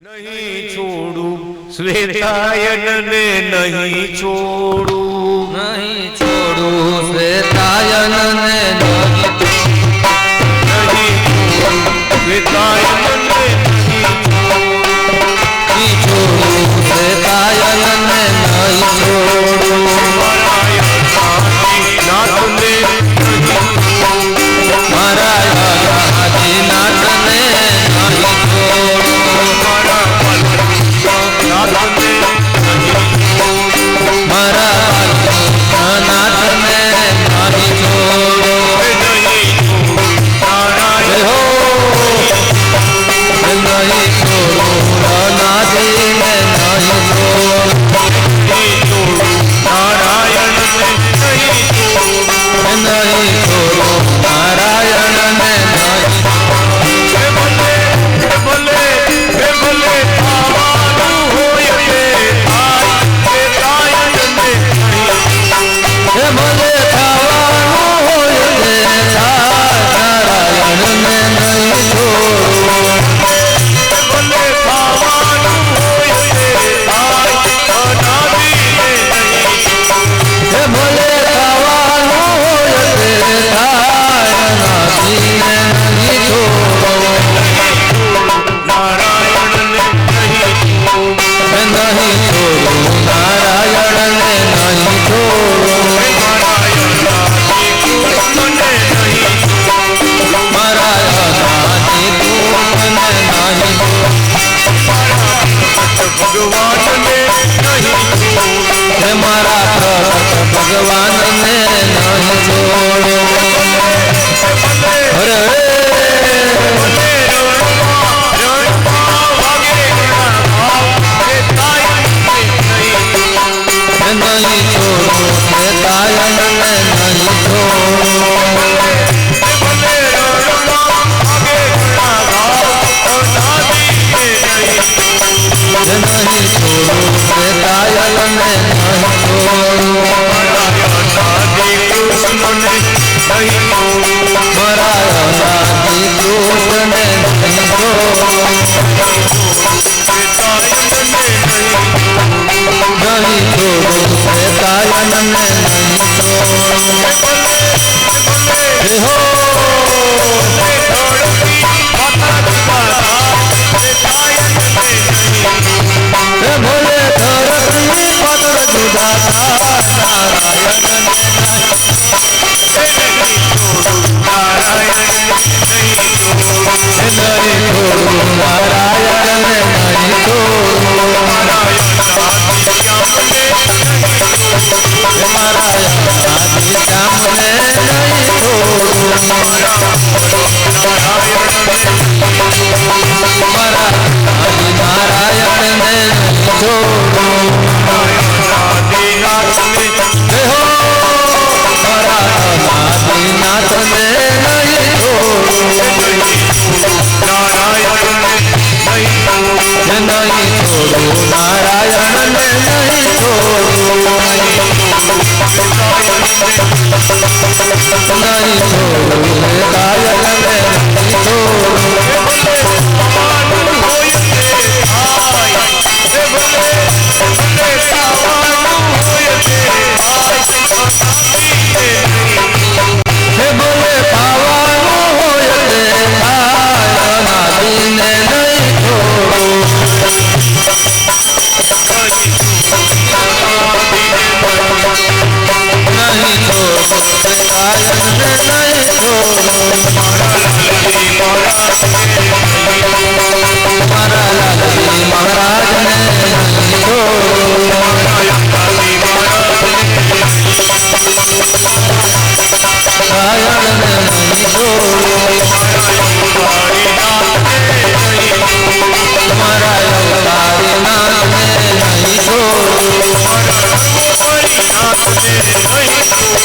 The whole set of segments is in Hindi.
नहीं छोड़ू श्वेतायन ने नहीं छोड़ू, नहीं छोड़ू श्वेतायन ने नहीं छोड़ू श्वेतायन ने नहीं छोड़ू श्वेतायन ने नहीं छोड़ू नाथ ने नाथ ने नहीं छोड़ू मारा नाथ ने नहीं छोड़ो नारायण हो नहीं छोड़ो नाथ ने नहीं छोड़ो नारायण ने नहीं छोड़ो नारायण ने नहीं भले भले भले भले थावाणु होए नारायण ने नहीं छोड़ो भले थावाणु होए अनादि ने नहीं भले थावाणु होए अनादि ने नहीं छोड़ो नारायण ने नहीं छोड़ो नारायण ने नहीं छोड़ो भगवान ने नहीं मारा भगवान ने नहीं छोड़ो अरे नहीं छोड़ो श्वेतायन ने नहीं छोड़ो नहीं छोड़ो श्वेतायन ने नहीं छोड़ो मरा अनादि कृष्ण ने नहीं छोड़ो नहीं छोड़ो श्वेतायन ने नहीं छोड़ो हो भोले धरती पत्र जुदा नारायण ने नहीं छोड़ो नारायण ने नहीं छोड़ो आदि श्याम ने नहीं छोड़ो आदि नारायण ने नहीं छोड़ो आदिनाथ ने नहीं छोड़ो नहीं छोड़ो नारायण ने नहीं छोड़ो नहीं छोड़ो नारायण ने नहीं छोड़ो बोले पावाणु होए अनादि ने नहीं छोड़ो नहीं छोड़ो श्वेतायन ने नहीं छोड़ो हमारा लाली महाराज ने नहीं छोड़ो नारायण ने नहीं छोड़ो हमारा अवतारी नाथ ने नहीं छोड़ो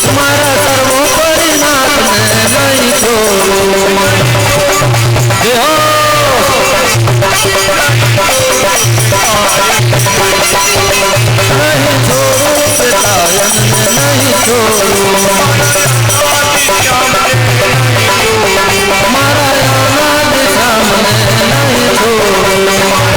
हमारा सर्वोपरि नाथ ने नहीं छोड़ो हो नहीं छोड़ो श्वेतायन ने नहीं छोड़ो हमारा अनादि श्याम ने नहीं छोड़ो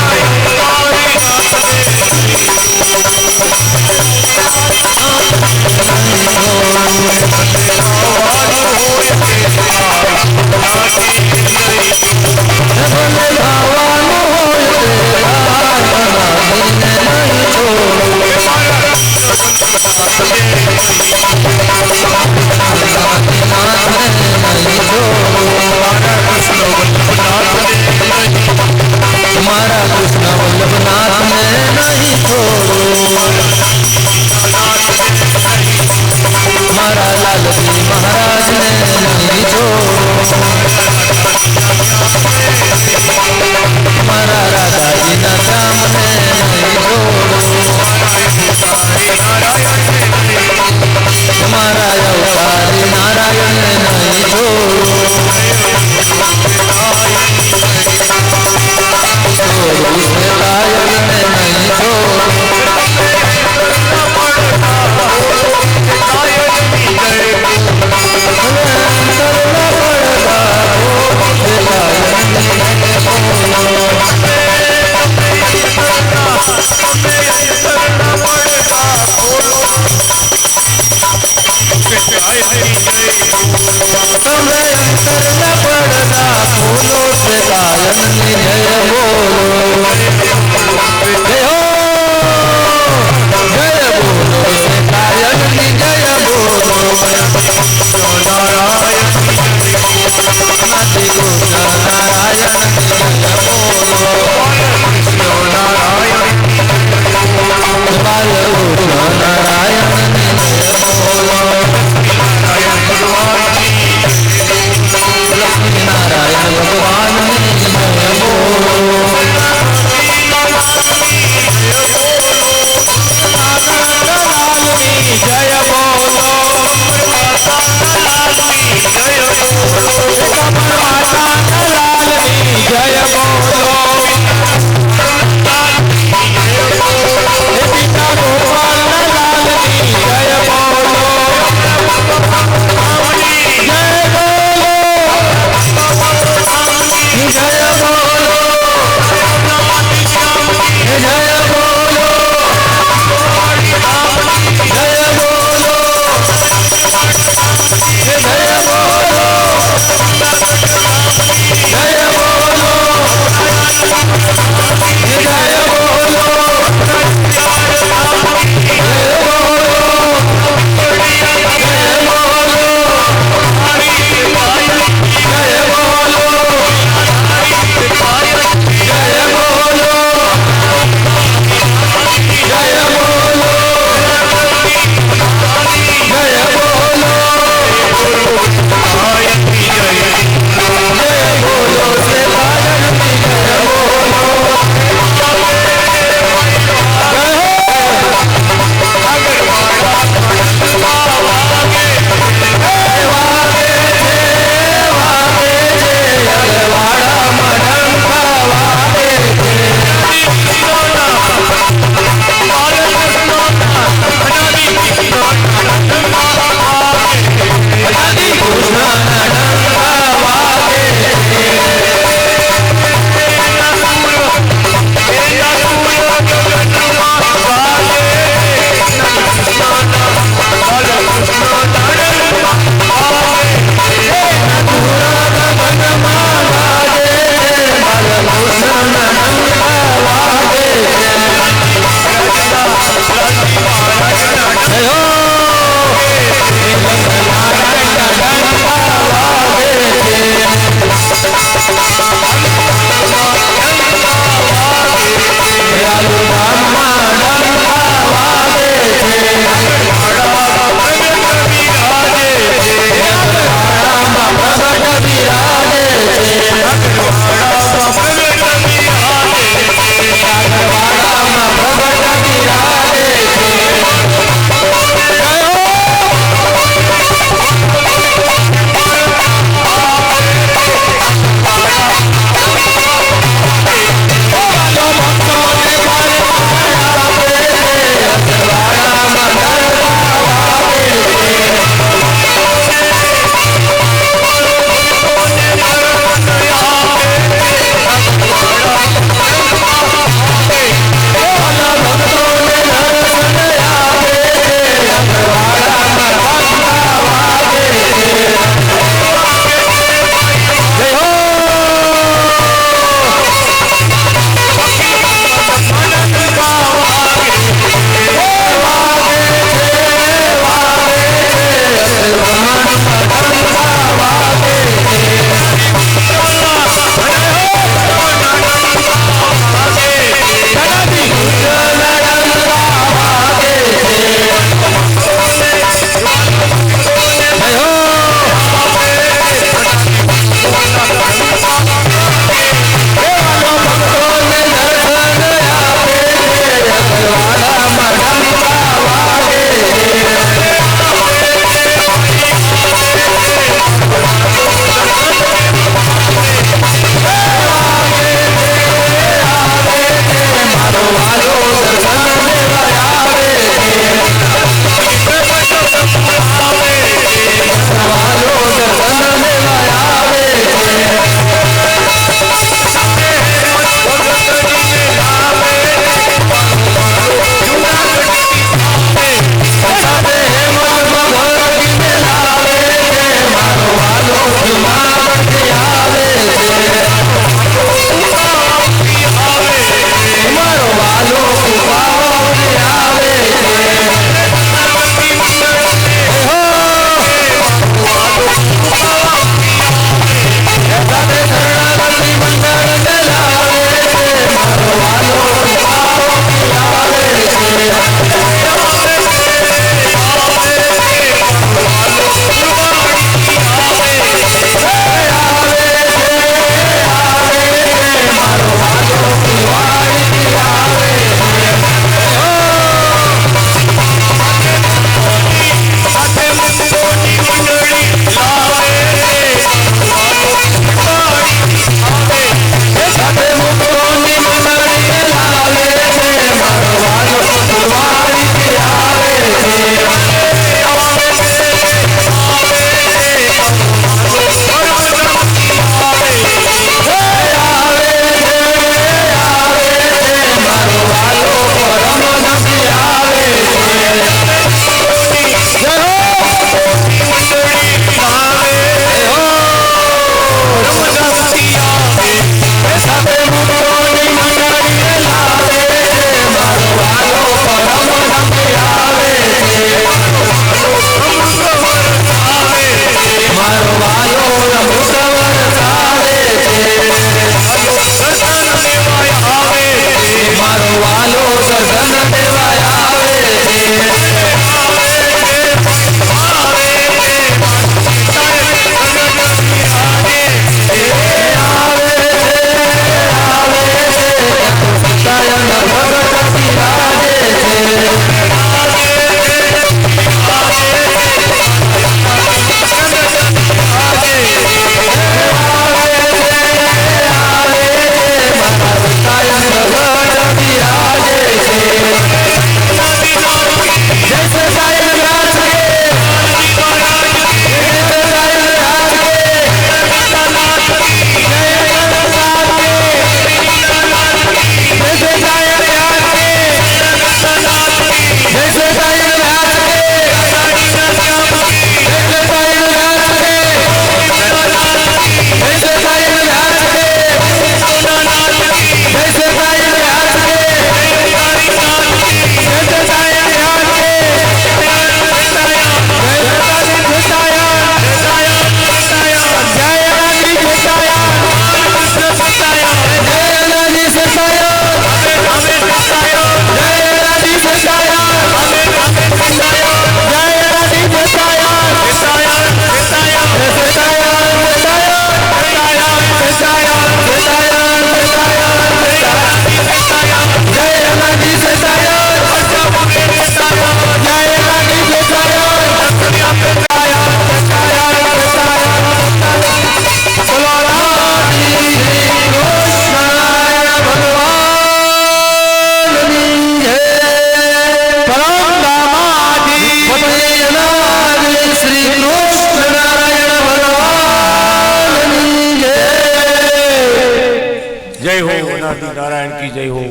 तुम्हारा कृष्ण वल्लभनाथ ने नहीं छोड़ो हमारा लाल जी महाराज ने नहीं छोड़ो हमारा राधा जी ना श्याम ने नहीं छोड़ो हमारा अवतारी नारायण ने नहीं छोड़ो उसने कायल ने नहीं छोड़ो नारायण भगवान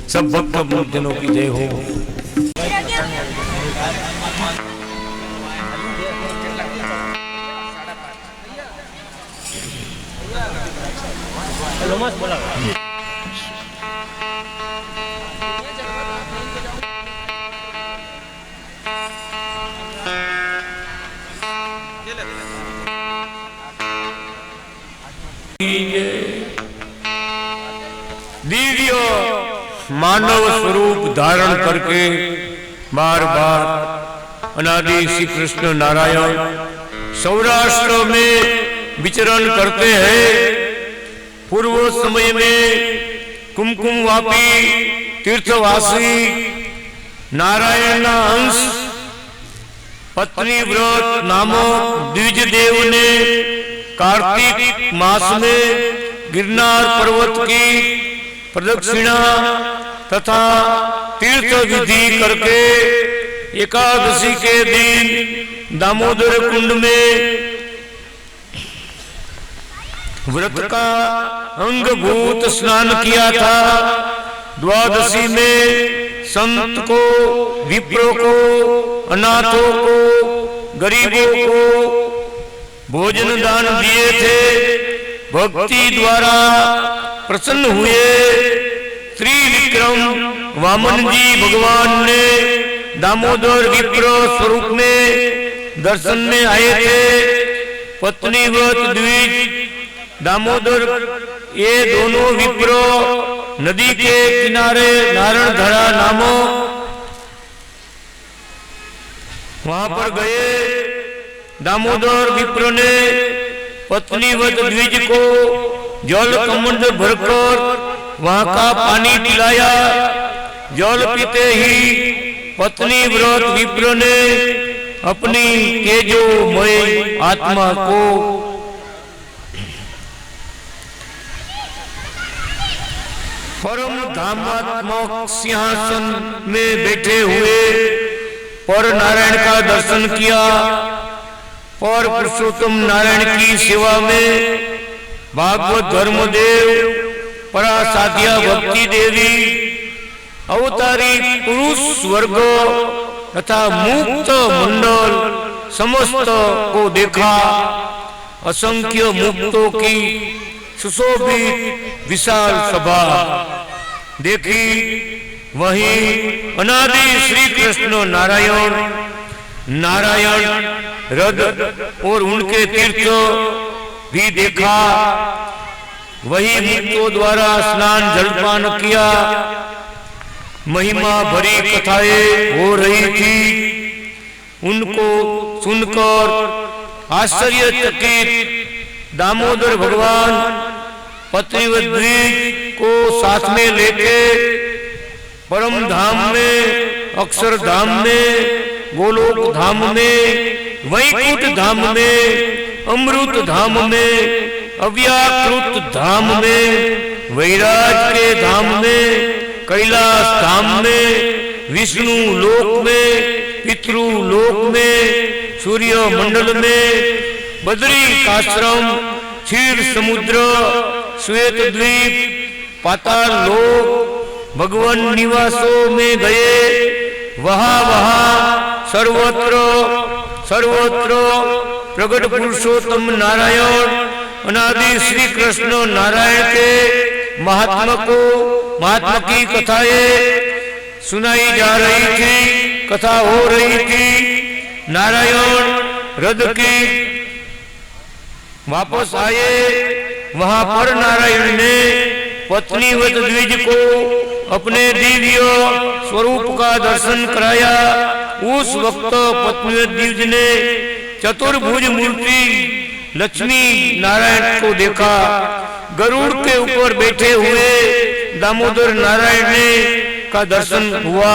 सब भक्त जनों की जय हो। दिव्य मानव स्वरूप धारण करके बार बार अनादि श्री कृष्ण नारायण सौराष्ट्र में विचरण करते हैं। पूर्व समय में कुमकुम वापी तीर्थवासी नारायण अंश पत्नी व्रत नामक द्विज देव ने कार्तिक मास में गिरनार पर्वत की प्रदक्षिणा तथा तीर्थ विधि करके एकादशी के दिन दामोदर कुंड में व्रत का अंगभूत स्नान किया था। द्वादशी में संत को, विप्रों को, अनाथों को, गरीबों को भोजन दान दिए थे। भक्ति द्वारा प्रसन्न हुए त्रिविक्रम वामन जी भगवान ने दामोदर विप्र स्वरूप में दर्शन में आए थे। पत्नीव्रत द्विज दामोदर ये दोनों विप्र नदी के किनारे नारायण धरा नामक वहां पर गए। दामोदर विप्र ने पत्नीवत द्विज को जल कमंडल भरकर वहां का पानी पिलाया। जल पीते ही पत्नी व्रत विप्र ने अपनी तेजोमय आत्मा को परम धामात्मक सिंहासन में बैठे हुए पर नारायण का दर्शन किया। और पुरुषोत्तम नारायण की सेवा में भागवत धर्मदेव, परासाध्या भक्ति देवी, अवतारी पुरुष वर्ग तथा मुक्त मंडल समस्त को देखा। असंख्य मुक्तों की सुशोभित विशाल सभा देखी। वहीं अनादि श्री कृष्ण नारायण रद और उनके तीर्थ भी देखा। वही मुक्तों द्वारा स्नान जलपान किया। महिमा भरी कथाएं हो रही थी। उनको सुनकर आश्चर्यचकित दामोदर भगवान पत्नीवत द्विज को साथ में लेके परम धाम में, अक्षर धाम में, गोलोक धाम में, वैकुंठ धाम में, अमृत धाम में, अव्याकृत धाम में, वैराज के धाम में, कैलाश धाम में, विष्णु लोक में, पितृ लोक में, सूर्य मंडल में, बद्री काश्रम, क्षीर समुद्र, श्वेत द्वीप, पाताल लोक, भगवान निवासों में गए। वहां सर्वत्र प्रगट पुरुषोत्तम नारायण अनादि श्री कृष्ण नारायण के महात्मा की कथाएं सुनाई जा रही थी, कथा हो रही थी। नारायण रद की वापस आए। वहां पर नारायण ने पत्नीवत द्विज को अपने दिव्य स्वरूप का दर्शन कराया। उस वक्त पत्नीवत द्विज ने चतुर्भुज मूर्ति लक्ष्मी नारायण को देखा। गरुड़ के ऊपर बैठे हुए दामोदर नारायण ने का दर्शन हुआ।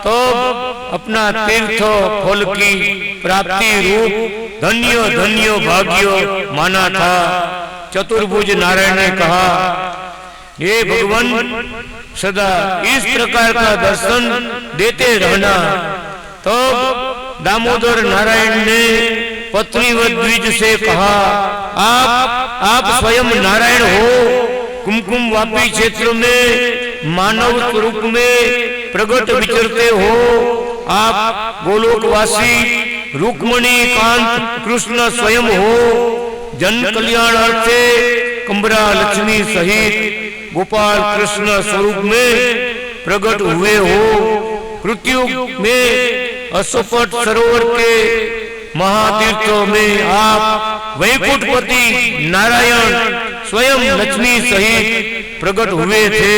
तब अपना तीर्थ फल की प्राप्ति रूप धन्य धन्य भाग्य माना था। चतुर्भुज नारायण ने कहा, हे भगवान, सदा इस प्रकार का दर्शन देते रहना। तब दामोदर नारायण ने पत्नीवत द्विज से कहा, आप स्वयं नारायण हो। कुमकुम वापी क्षेत्र में मानव स्वरूप में प्रकट विचरते हो। आप गोलोकवासी रुक्मणी कांत कृष्ण स्वयं हो। जन कल्याण अर्थे कंबरा लक्ष्मी सहित गोपाल कृष्ण स्वरूप में प्रकट हुए हो। पृथ्वी में अशोपट सरोवर के महातीर्थों में आप वैकुंठपति नारायण स्वयं लक्ष्मी सहित प्रकट हुए थे।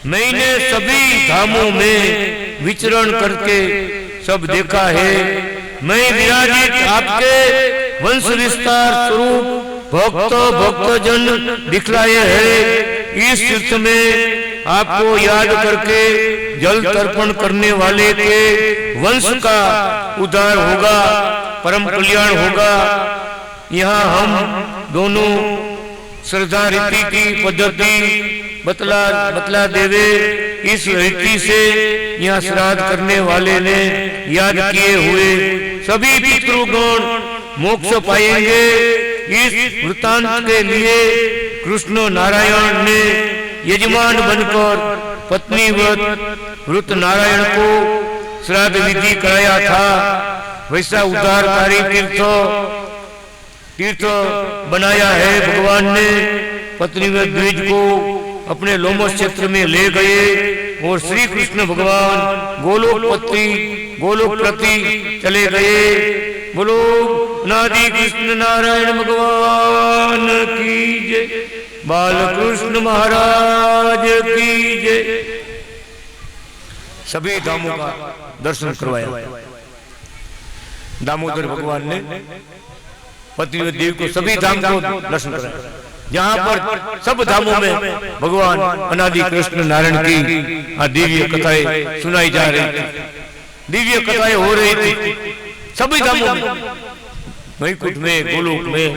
मैंने सभी धामों में विचरण करके सब देखा है। मैं विराजित आपके वंश विस्तार स्वरूप भक्तजन दिखलाए हैं। इस तीर्थ में आपको याद करके जल तर्पण करने वाले के वंश का उद्धार होगा, परम कल्याण होगा। यहाँ हम दोनों श्रद्धा रीति की पद्धति बतला देवे। इस रीति से यहाँ श्राद्ध करने वाले ने याद किए हुए सभी पितृगण मोक्ष पाएंगे। इस वृत्तांत के लिए कृष्ण नारायण ने यजमान बनकर पत्नीवत वृत नारायण को श्राद्ध विधि कराया था। वैसा उद्धारकारी तीर्थ बनाया है। भगवान ने पत्नीवत द्विज को अपने लोमस क्षेत्र में ले गए और श्री कृष्ण भगवान गोलोक प्रति चले गए। बोलो नादि कृष्ण नारायण भगवान की जय। बालकृष्ण महाराज की जय। सभी धामों का दर्शन करवाया। दामोदर भगवान ने पतिव्रत देवी को सभी धाम को दर्शन कराया। जहाँ पर सब धामों में भगवान अनादि कृष्ण नारायण की दिव्य कथाएं सुनाई जा रही थी, दिव्य कथाएं हो रही थी सभी धामों में, वैकुंठ में, गोलोक में,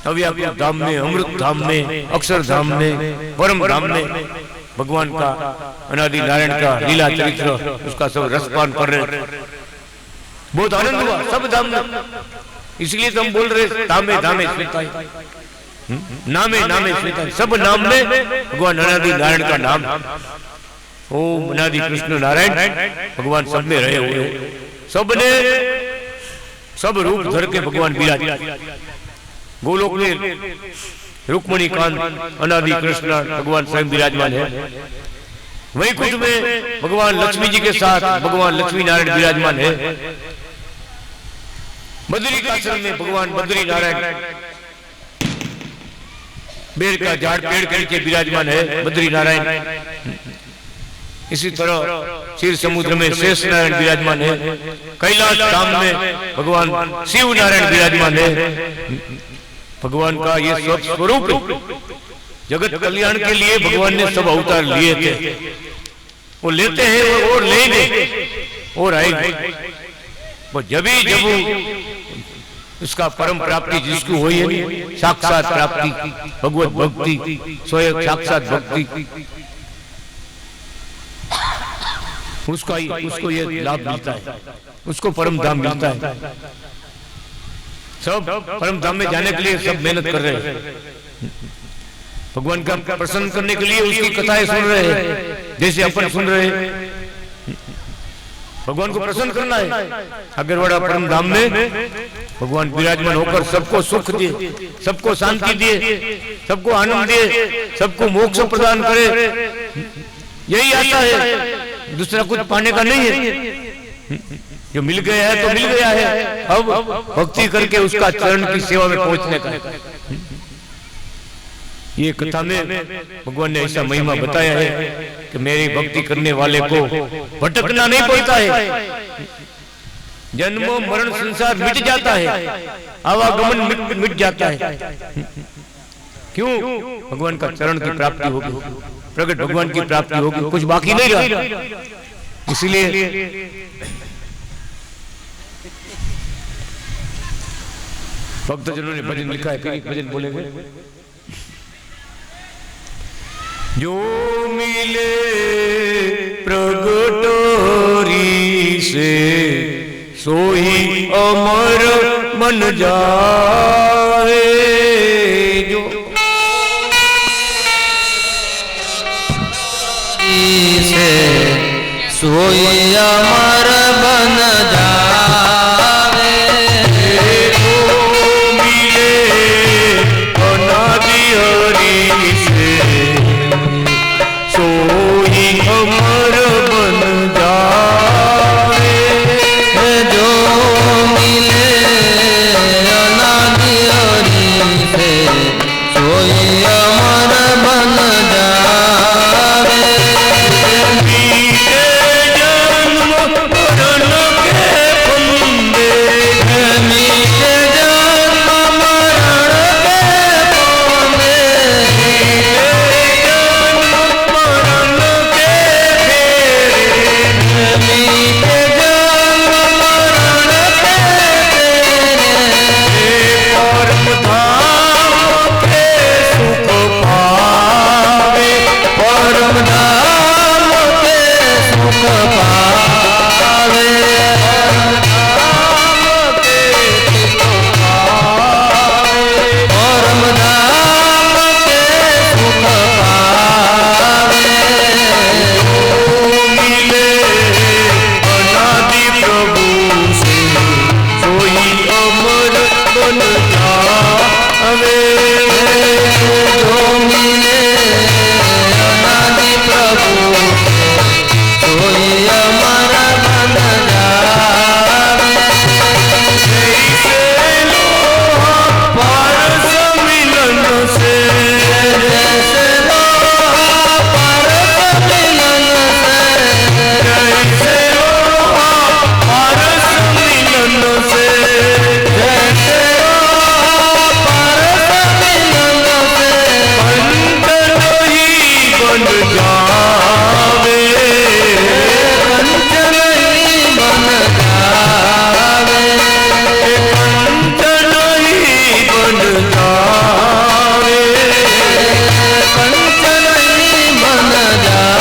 अव्याकृत धाम में, अमृत धाम में, अक्षर धाम में, परम धाम में भगवान का अनादि नारायण का लीला चरित्र उसका सब रसपान कर रहे। बहुत आनंद हुआ सब धाम में। इसलिए तो हम बोल रहे धामे धामे स्वेताई, नामे नामे स्वेताई। सब नाम में भगवान अनादि नारायण का नाम। ओम अनादि कृष्ण नारायण भगवान सब में रहे हुए। सबने सब रूप धर के भगवान विराज। गोलोक में रुक्मणी कांत अनादि कृष्ण भगवान स्वयं विराजमान है। वैकुंठ में भगवान लक्ष्मी जी के साथ भगवान लक्ष्मी नारायण विराजमान है। बद्रिकाश्रम में भगवान बद्री नारायण बेर का झाड़ पेड़ के नीचे विराजमान है बद्री नारायण। इसी तरह क्षीर समुद्र में शेष नारायण विराजमान है। कैलाश धाम में भगवान शिव नारायण विराजमान है। भगवान का ये सब स्वरूप जगत कल्याण के लिए भगवान ने सब अवतार लिए थे। वो लेते हैं और लेंगे और आएंगे। वो जब उसका परम प्राप्ति जिसको हुई है, साक्षात प्राप्ति भगवत भक्ति, स्वयं साक्षात भक्ति, उसको ये लाभ मिलता है, उसको परम धाम मिलता है। सब परम धाम में जाने के लिए सब मेहनत कर रहे हैं। भगवान का प्रसन्न करने के लिए उसकी कथाएं सुन रहे हैं, जैसे अपन सुन रहे हैं। भगवान को प्रसन्न करना है। अगर बड़ा परम धाम में भगवान विराजमान होकर सबको सुख दिए, सबको शांति दिए, सबको आनंद दिए, सबको मोक्ष प्रदान करे, यही आता है। दूसरा कुछ पाने का नहीं है। जो मिल गया है तो मिल गया है। अब भक्ति करके उसका चरण की सेवा में पहुंचने का। ये कथा में भगवान ने ऐसा महिमा बताया है कि मेरी भक्ति करने वाले को भटकना नहीं पड़ता है। जन्म मरण संसार मिट जाता है, आवागमन मिट जाता है। क्यों? भगवान का चरण की प्राप्ति होगी, प्रकट भगवान की प्राप्ति होगी, कुछ बाकी नहीं रहा। इसलिए भक्तजनों ने भजन लिखा है, भजन बोलेंगे। जो मिले प्रगटोरी से सोई अमर मन जाए। जो से सोई अमर बन जावे। तो मिले अनादि हरि से सोई अमर बन जावे। जो मिले अनादि हरि से सोई अमर बन जावे। मीठे जन्म मरण के फंदे, मीठे जन्म मरण के फंदे, मरण के फेरे, मीठे जन्म मरण के फेरे। परम धाम के सुख पावे, परम धाम के सुख पावे। परम धाम के सुख पावे। मिले अनादि प्रभु से सोई अमर बन जावे। जो मिले अनादि प्रभु सोई अमर बन जावे। जैसे लोहा पारस मिलन से, जैसे लोहा परस मिलन से, जैसे लोहा पारस मिलन से, जैसे लोहा परस मिलन से, कंचन ही बन जावे। कंचन ही बन जावे। कंचन ही बन जावे। कंचन ही बन जावे।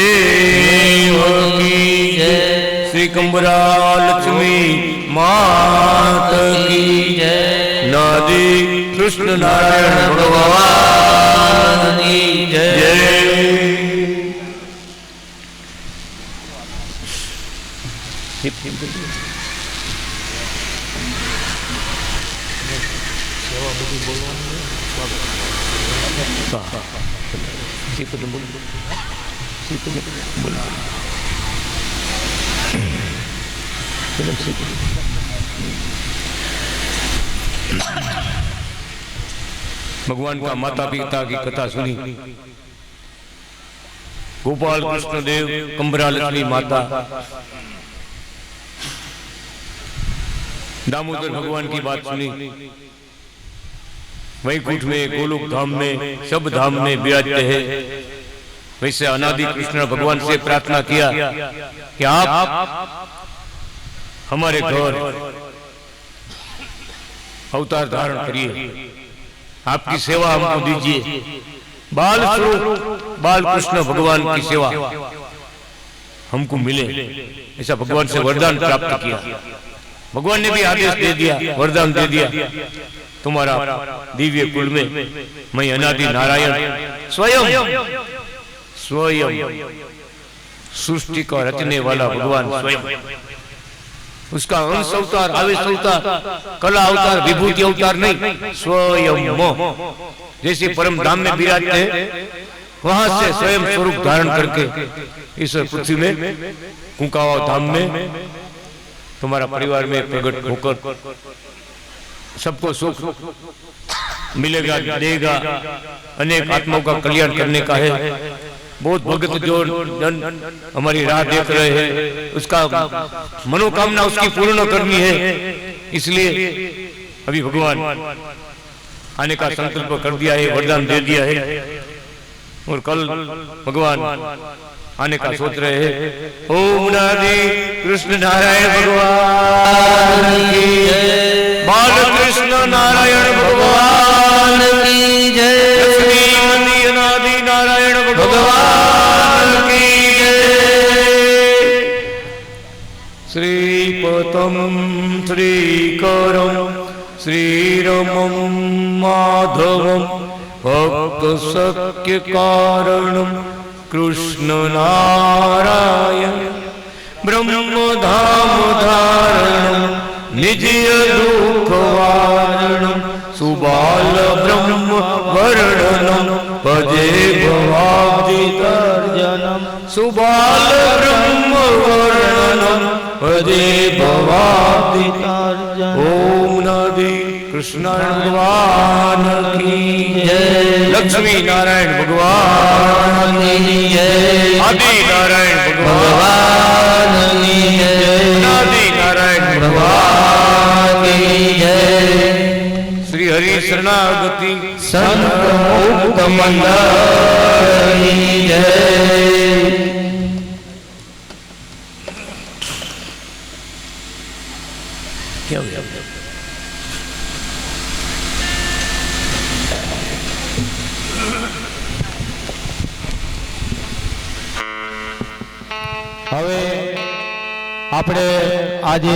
देव की जय। श्री कंबरा लक्ष्मी मात की जय। नादि कृष्ण नारायण भगवान की जय। भगवान का माता पिता की कथा सुनी। गोपाल कृष्ण देव, कंबरा लक्ष्मी माता, दामोदर भगवान की बात सुनी। वैकुंठ में, गोलोक धाम में, सब धाम में विराजते हैं। वैसे अनादि कृष्ण भगवान से प्रार्थना किया कि आप हमारे घर अवतार धारण करिए, आपकी सेवा हमको दीजिए। बाल स्वरूप बाल कृष्ण भगवान की सेवा हमको मिले, ऐसा भगवान से वरदान प्राप्त किया। भगवान ने भी आदेश दे दिया, वरदान दे दिया, तुम्हारा दिव्य कुल में मैं अनादि नारायण स्वयं सृष्टि का रचने वाला भगवान स्वयं, उसका अंश अवतार, आवेश अवतार, कला अवतार, विभूति अवतार नहीं, स्वयं जैसे परम धाम में विराजते हैं, वहां से स्वयं स्वरूप धारण करके इस पृथ्वी में कुंकावा धाम में तुम्हारा परिवार में प्रकट होकर सबको सुख मिलेगा, देगा, अनेक आत्माओं का कल्याण करने का है। बहुत भक्त जो जन हमारी राह देख रहे हैं, उसका मनोकामना उसकी पूर्ण करनी है। इसलिए अभी भगवान आने का संकल्प कर दिया है, वरदान दे दिया है, और कल भगवान आने का सोच रहे हैं। ओम नादि कृष्ण नारायण भगवान की जय। बाल कृष्ण नारायण भगवान की जय। लक्ष्मी मति अनादि नारायण भगवान की जय। श्रीपतम श्रीकरम श्रीरमं माधवं भक्त सख्य कारणं कृष्ण नारायण ब्रह्मधाम धारणं निज दुख वारणं सुबाल ब्रह्म वर्णनं भजे भवाब्दितर्जनं सुबाल ब्रह्म वर्णनं भजे भवाब्दितर्जनं। ओम नादि कृष्ण भगवान की जय। लक्ष्मी नारायण भगवान की जय। आदि नारायण भगवान की जय। आदि नारायण भगवान की जय। श्री हरि शरणागति संत मुक्त मंडल की जय। क्या हुआ? હવે આપણે આજે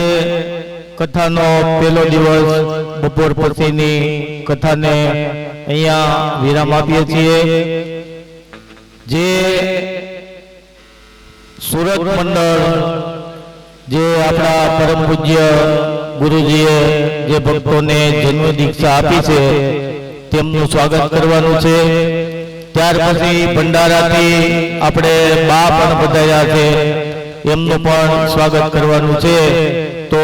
કથાનો પહેલો દિવસ બપોર પછીની કથાને અહીંયા વિરામ આપીએ છીએ। જે સુરત મંડળ જે આપણા પરમ પૂજ્ય ગુરુજીએ જે ભક્તોને જન્મ દીક્ષા આપી છે તેમનું સ્વાગત કરવાનું છે। ત્યાર પછી ભંડારાથી આપણે બા પણ પધાર્યા છે, એમનું પણ સ્વાગત કરવાનું છે। તો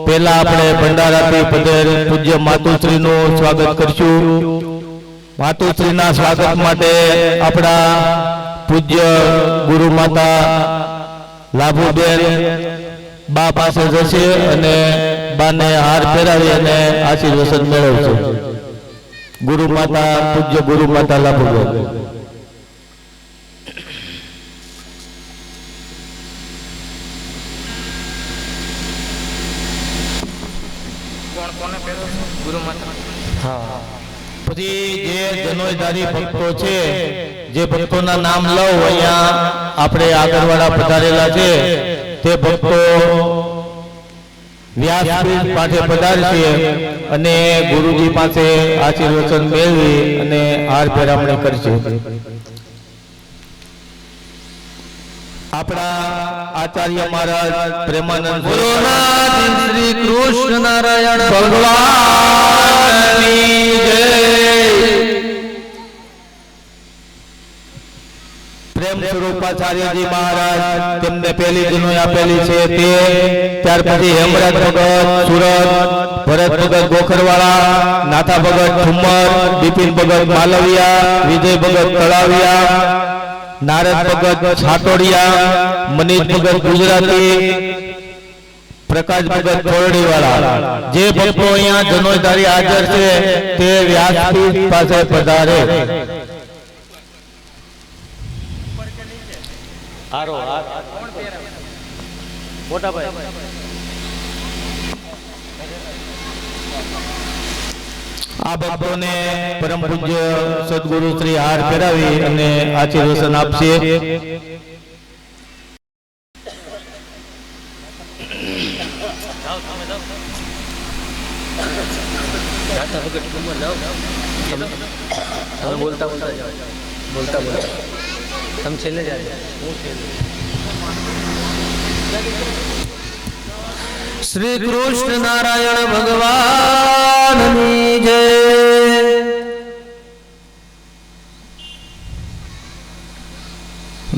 પહેલા આપણે ભંડારાથી પધાર પૂજ્ય માતુશ્રીનું સ્વાગત કરશું। માતુશ્રીના સ્વાગત માટે આપણા પૂજ્ય ગુરુ માતા લાભુબેન બા પાસે જશે અને બાને હાર પહેરાવી અને આશીર્વાદ મેળવશે। गुरु माता पूज्य गुरु माता लाभुबेन। गुरु माता हाँ પછી જે જનોયધારી ભક્તો છે, જે ભક્તોના નામ લઉં અહીંયા આપણે આગળવાળા પધારેલા છે તે ભક્તો વ્યાસપીઠ પાસે પધારશે અને ગુરુજી પાસે આશીર્વચન મેળવી અને હાર પહેરામણી કરશે. આપણા આચાર્ય મહારાજ પ્રેમાનંદ ગુરુનાથ શ્રી કૃષ્ણ નારાયણ ભગવાનની જય. પ્રેમ સ્વરૂપાચાર્યજી મહારાજ તેમને પહેલી જનોઈ આપેલી છે તે. ત્યાર પછી હેમરાજ ભગત સુરત, ભરત ભગત ગોખરવાળા, નાથા ભગત ઠુમ્મર, બિપિન ભગત માલવિયા, વિજય ભગત તળાવિયા, નારદ ભગત છાટોડિયા, મનીષ ભગત ગુજરાતી, પ્રકાશ ભગત ખોરડીવાળા. જે ભક્તો અહીંયા જનોઈધારી હાજર છે તે વ્યાસપીઠ પાસે પધારે. આ ભક્તોને પરમ પૂજ્ય સદગુરુ શ્રી હાર પહેરાવી અને આશીર્વચન આપશે. શ્રી કૃષ્ણ નારાયણ ભગવાનની જય.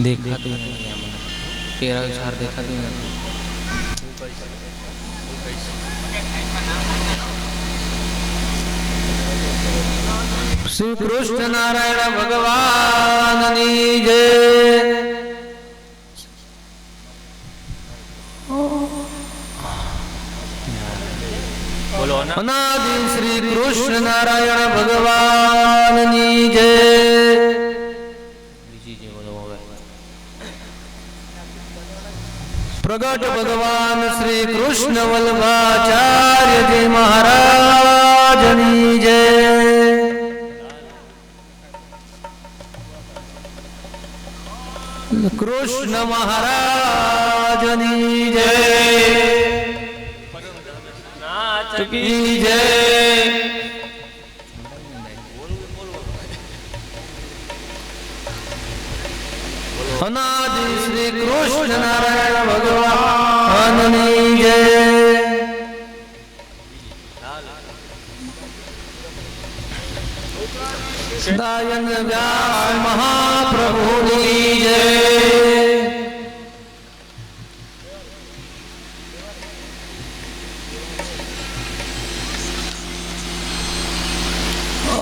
દેખાતું નથી તેરા વિચાર દેખાતું નથી. શ્રી કૃષ્ણ નારાયણ ભગવાનની જય. અનાદિ શ્રી કૃષ્ણ નારાયણ ભગવાનની જય. પ્રગટ ભગવાન શ્રી કૃષ્ણ વલ્લભાચાર્યજી મહારાજની જય. કૃષ્ણ મહારાજની જય. की जय. अनादि श्री कृष्ण नारायण भगवाननी जय. दायन व्यास महाप्रभुनी जय.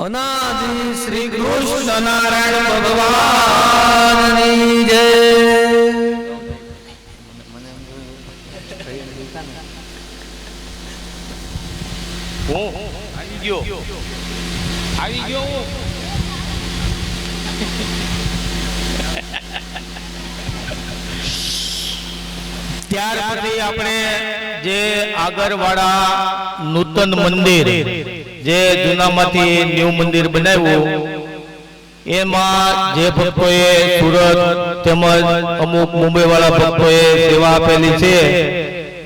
अनादि श्री कृष्ण नारायण भगवाननी जय. ત્યાર પછી આપણે જે આગળવાળા નૂતન મંદિર જે જૂનામાંથી ન્યૂ મંદિર બનાવ્યું એમાં જે ભક્તોએ સુરત તેમજ અમુક મુંબઈવાળા ભક્તોએ સેવા આપેલી છે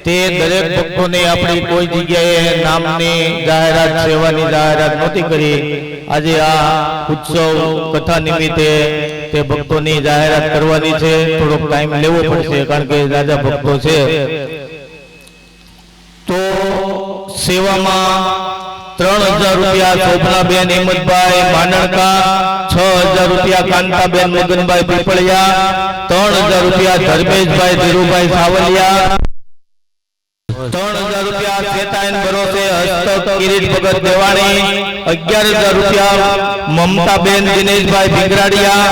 તે દરેક ભક્તોને આપણી કોઈ જગ્યાએ નામની જાહેરાત સેવાની જાહેરાત નહોતી કરી. આજે આ ઉત્સવ કથા નિમિત્તે તે ભક્તોની જાહેરાત કરવાની છે. થોડોક ટાઈમ લેવો પડશે કારણ કે રાજા ભક્તો છે. તો સેવામાં 3000 રૂપિયા શોભનાબેન હિંમતભાઈ માનણકા, 6000 રૂપિયા કાંતાબેન મગનભાઈ પીપળિયા, 3000 રૂપિયા ધર્મેશભાઈ ધીરુભાઈ સાવલિયા, 3000 રૂપિયા શ્વેતાયન ભરોસે હસ્તક કિરીટ ભગત દેવાણી, 11000 રૂપિયા મમતાબેન દિનેશભાઈ ભીંગરાડિયા,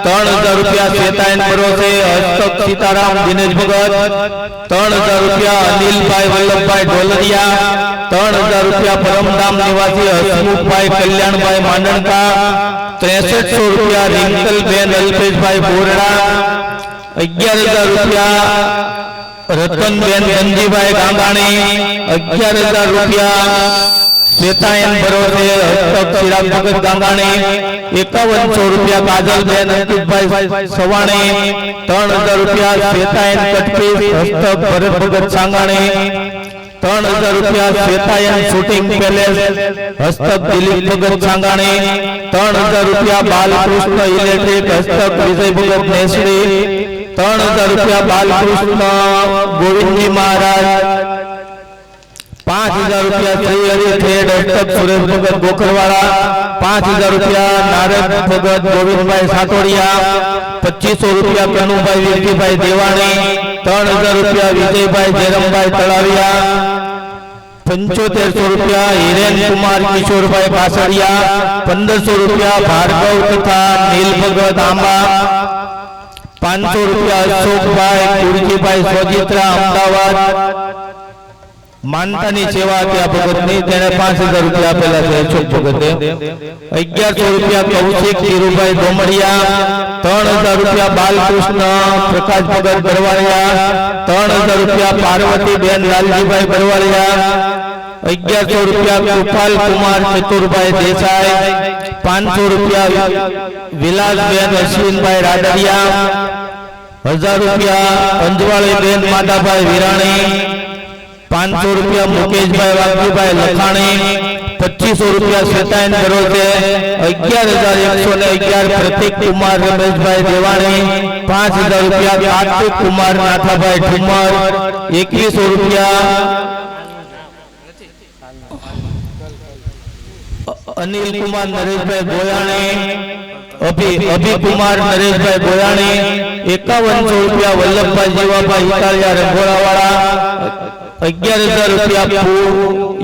3000 રૂપિયા શ્વેતાયન ભરોસે હસ્તક સીતારામ દિનેશ ભગત, 3000 રૂપિયા અનિલભાઈ વલ્લભભાઈ ઢોલરિયા, 3000 રૂપિયા પરમધામ નિવાસી હસમુખભાઈ કલ્યાણભાઈ માંડણકા, 6300 રૂપિયા રિંકલબેન અલ્પેશભાઈ બોરડા, 11000 રૂપિયા રતનબેન ગંજીભાઈ ગાંગાણી, 11000 રૂપિયા श्वेतायन भरोसे हस्तक चिराग भगत गांगाणी 5100 रुपया काजलबेन अंकितभाई सवाणी 3000 रुपया श्वेतायन कटपीस हस्तक भरत भगत सांगाणी 3000 रुपया श्वेतायन शूटिंग पैलेस हस्तक दिलीप भगत सांगाणी 3000 रुपया बालकृष्ण इलेक्ट्रिक हस्तक विजय भगत नेसड़ी 3000 रुपया बालकृष्ण गोविंदजी महाराज 5000 रुपया श्री हरि थ्रेड हस्तक सुरेश भगत गोखरवाड़ा 5000 रुपया नारद भगत गोविंद भाई सातोड़िया 2500 रुपया कनुभाई वीरजीभाई देवाणी 3000 रुपया विजय भाई जयराम भाई तलाविया 7500 रुपया हिरेन कुमार किशोर भाई बासड़िया 1500 रुपया भार्गव तथा नील भगत आंबा 500 रुपया अशोक भाई कुरजी भाई सोजित्रा अमदावाद मानतानी सेवा त्या भगतनी तेने 5000 रुपया आपेला छे अशोक भगते 1100 रुपया कौशिक धीरुभाई डोमड़िया 3000 रुपया बालकृष्ण प्रकाश भगत बरवालिया 3000 रुपया पार्वती बेन लालजीभाई बरवालिया 1100 रुपया गोपाल कुमार चतुरभाई देसाई 500 रुपया विलास बेन अश्विन भाई राडरिया 1000 रुपया अंजवाड़ी बेन माधाभाई विराणी 500 रुपया मुकेश भाई वाघजीभाई लखाणी 2500 रुपया श्वेतायन भरोसे 11111 प्रतीक कुमार रमेश भाई देवाणी 5000 रुपया कार्तिक कुमार नाथा भाई ठुमर 2100 रुपया अनिल कुमार नरेश भाई गोयाणी अभी कुमार नरेश भाई गोयाणी 5100 रुपया वल्लभ भाई जीवा भाई इटालिया रंगोरावाड़ा 11000 रुपया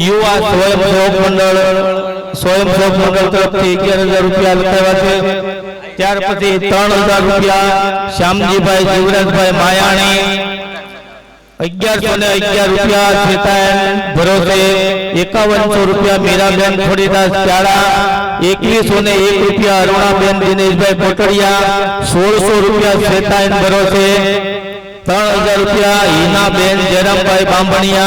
युवा स्वयं सेवक मंडल तरफ 11000 रुपया लखाव्या छे त्यार पछी 3000 रुपया श्यामजी भाई जीवराज भाई मायाणी 1111 रुपया श्वेतायन भरोसे 5100 रुपया मीराबेन खोड़ीदास चाड़ा 2101 रुपया अरुणाबेन दिनेश भाई पोटड़िया 1600 रुपया श्वेतायन भरोसे 3000 रुपया हीनाबेन जयराम भाई बांभणिया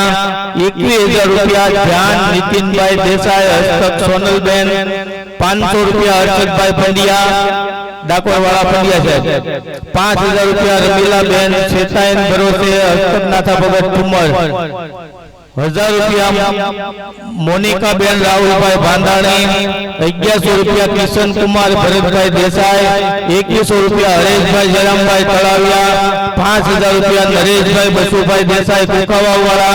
21000 रुपया ध्यान नितिन भाई देसाई हस्तक सोनलबेन 500 रुपया हर्षद भाई पंडिया डाकोर वाला पंडिया साहब 5000 रुपया रमीलाबेन श्वेतायन भरोसे हस्तक नाथा भगत ठुमर 1000 रुपया मोनिका बेन राहुल भाई भांदाणी 1100 रुपया किशन कुमार भरत भाई देसाई 2100 रुपया हरेश भाई जयराम भाई तलाविया 5000 रुपया नरेश भाई बसु भाई देसाई कुकावा वाला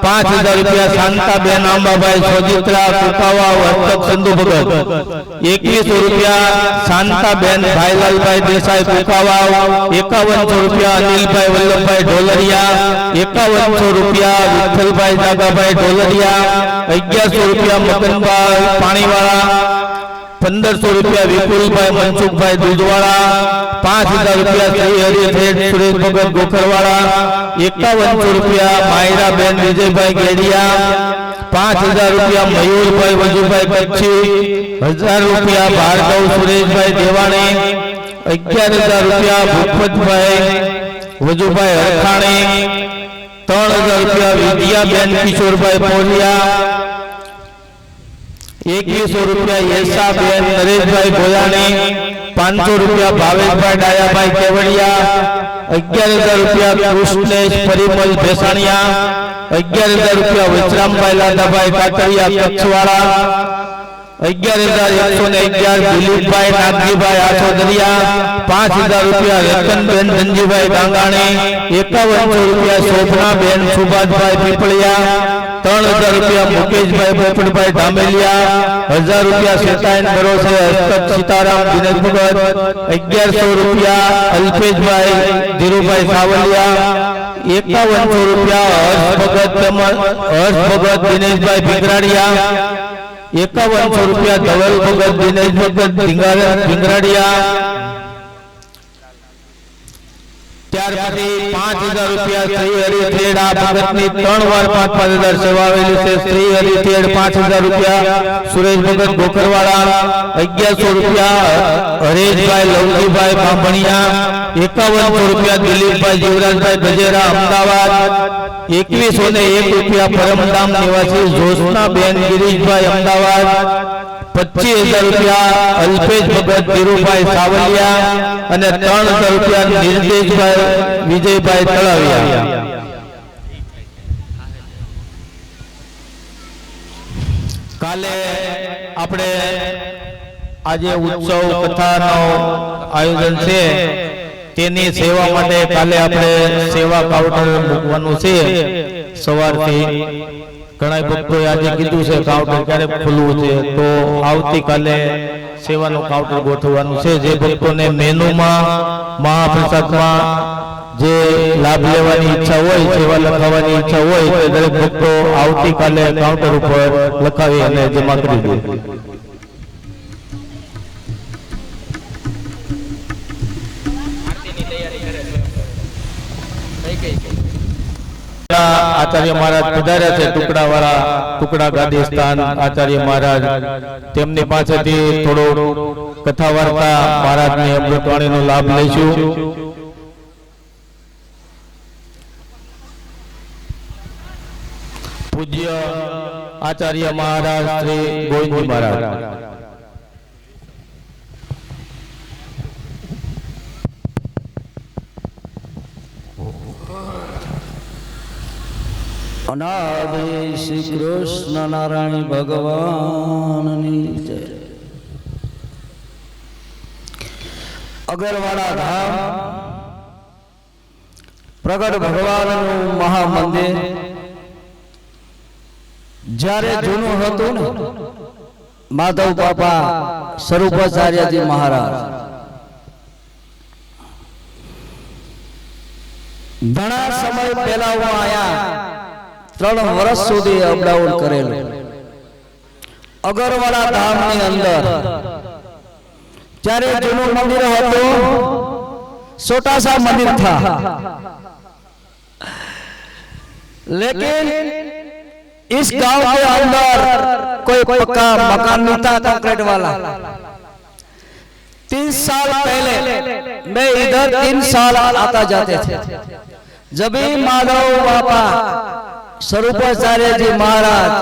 5000 रुपया शांता बेन आंबा भाई सोजित्रा कुकावा हस्तक संधु भगत 2100 रुपया शांता बेन भाईलाल भाई देसाई कुकावा 5100 रुपया अनिल भाई वल्लभ भाई ढोलरिया 5100 रुपया विठल भाई जागा भाई ढोलरिया 1100 रुपया मकन भाई पानीवाला 1500 रुपया विपुल भाई मनसुख भाई दूधवाड़ा 5000 रुपया श्री हरि थ्रेड सुरेश भगत गोखरवाड़ा 5100 रुपया मायरा बेन विजय भाई गेड़िया 5000 रुपया मयूर भाई वजू भाई कच्छी 1000 रुपया भार्गव सुरेश भाई देवाणी 11000 रुपया भूपत भाई वजू भाई हरखाणी 3000 रुपया विद्या बेन किशोर भाई पोलिया 2100 रुपया येसा बेन नरेश भाई गोयाणी 500 रुपया भावेश भाई डाया भाई केवड़िया 11000 रुपया कृष्णेश परिमल भेसाणिया 11000 रुपया विश्राम भाई लादा भाई काकरिया कच्छवाड़ा 11111 दिलीप भाई नागजी भाई आसोदरिया 5000 रुपया रतन बेन धनजी भाई गांगाणी 5100 रुपया शोभना बेन सुभाष भाई पीपलिया 3000 रुपया मुकेश भाई पोपट भाई धामेलिया 1000 रुपया श्वेतायन भरोसे हस्तक सीताराम दिनेश भगत 1100 रुपया अल्पेश भाई धीरू भाई सावलिया 5100 रुपया हर्ष भगत दिनेश भाई भिंगराड़िया 5100 रुपया धवल भगत दिनेश भगत भिंगराड़िया त्यार पछी 5000 रुपया श्री हरि थ्रेड आ भगतनी 3 વાર 5-5000 सेवा आवेली छे श्री हरि थ्रेड 5000 रुपया सुरेश भगत गोखरवाड़ा 1100 रुपया हरेश भाई लवजी भाई बांभणिया 5100 રૂપિયા દિલીપભાઈ જીવરાજભાઈ ગજેરા અમદાવાદ 2101 રૂપિયા પરમધામ નિવાસી જોશનાબેન ગિરીશભાઈ અમદાવાદ 25000 રૂપિયા અલ્પેશ ભગત ધીરુભાઈ સાવલિયા અને 3000 રૂપિયા નિર્દેશભાઈ વિજયભાઈ તળાવિયા। કાલે આપણે આજે ઉત્સવ કથાનો આયોજન છે તેની સેવા માટે કાલે આપણે સેવા કાઉન્ટર મૂકવાનું છે સવારથી। ઘણા ભક્તોએ આજે કીધું છે કાઉન્ટર ક્યારે ખુલવું છે, તો આવતીકાલે સેવાનું કાઉન્ટર ગોઠવવાનું છે। જે ભક્તોને મેનુમાં મહાપ્રસાદમાં જે લાભ લેવાની ઈચ્છા હોય, સેવા લખાવવાની ઈચ્છા હોય તે દરેક ભક્તો આવતીકાલે કાઉન્ટર ઉપર લખાવી અને જમા કરી દે। આચાર્ય મહારાજ પધાર્યા છે, ટુકડા ગાદી સ્થાન આચાર્ય મહારાજ, તેમની પાસેથી થોડો કથા વાર્તા મહારાજની અમૃતવાણીનો લાભ લઈશું। પૂજ્ય આચાર્ય મહારાજ શ્રી ગોવિંદજી મહારાજ। અનાદિ શ્રી કૃષ્ણ નારાયણ ભગવાનની જય। અગરવાડા ધામ પ્રગટ ભગવાનનું મહામંદિર જ્યારે જૂનું હતું ને, માધવ બાપા સ્વરૂપાચાર્યજી મહારાજ ઘણા સમય પહેલા હું આયા 3 વર્ષ સુધી અપડાઉન કરેલું અગરવાડા ધામની અંદર। ત્યારે જૂનું મંદિર હતું, छोटा सा मंदिर था, लेकिन इस गांव के अंदर कोई पक्का मकान नहीं था कंक्रीट वाला। 3 साल पहले मैं इधर 3 साल आता जाते थे, जब भी माधव बाबा स्वरूपाचार्य जी महाराज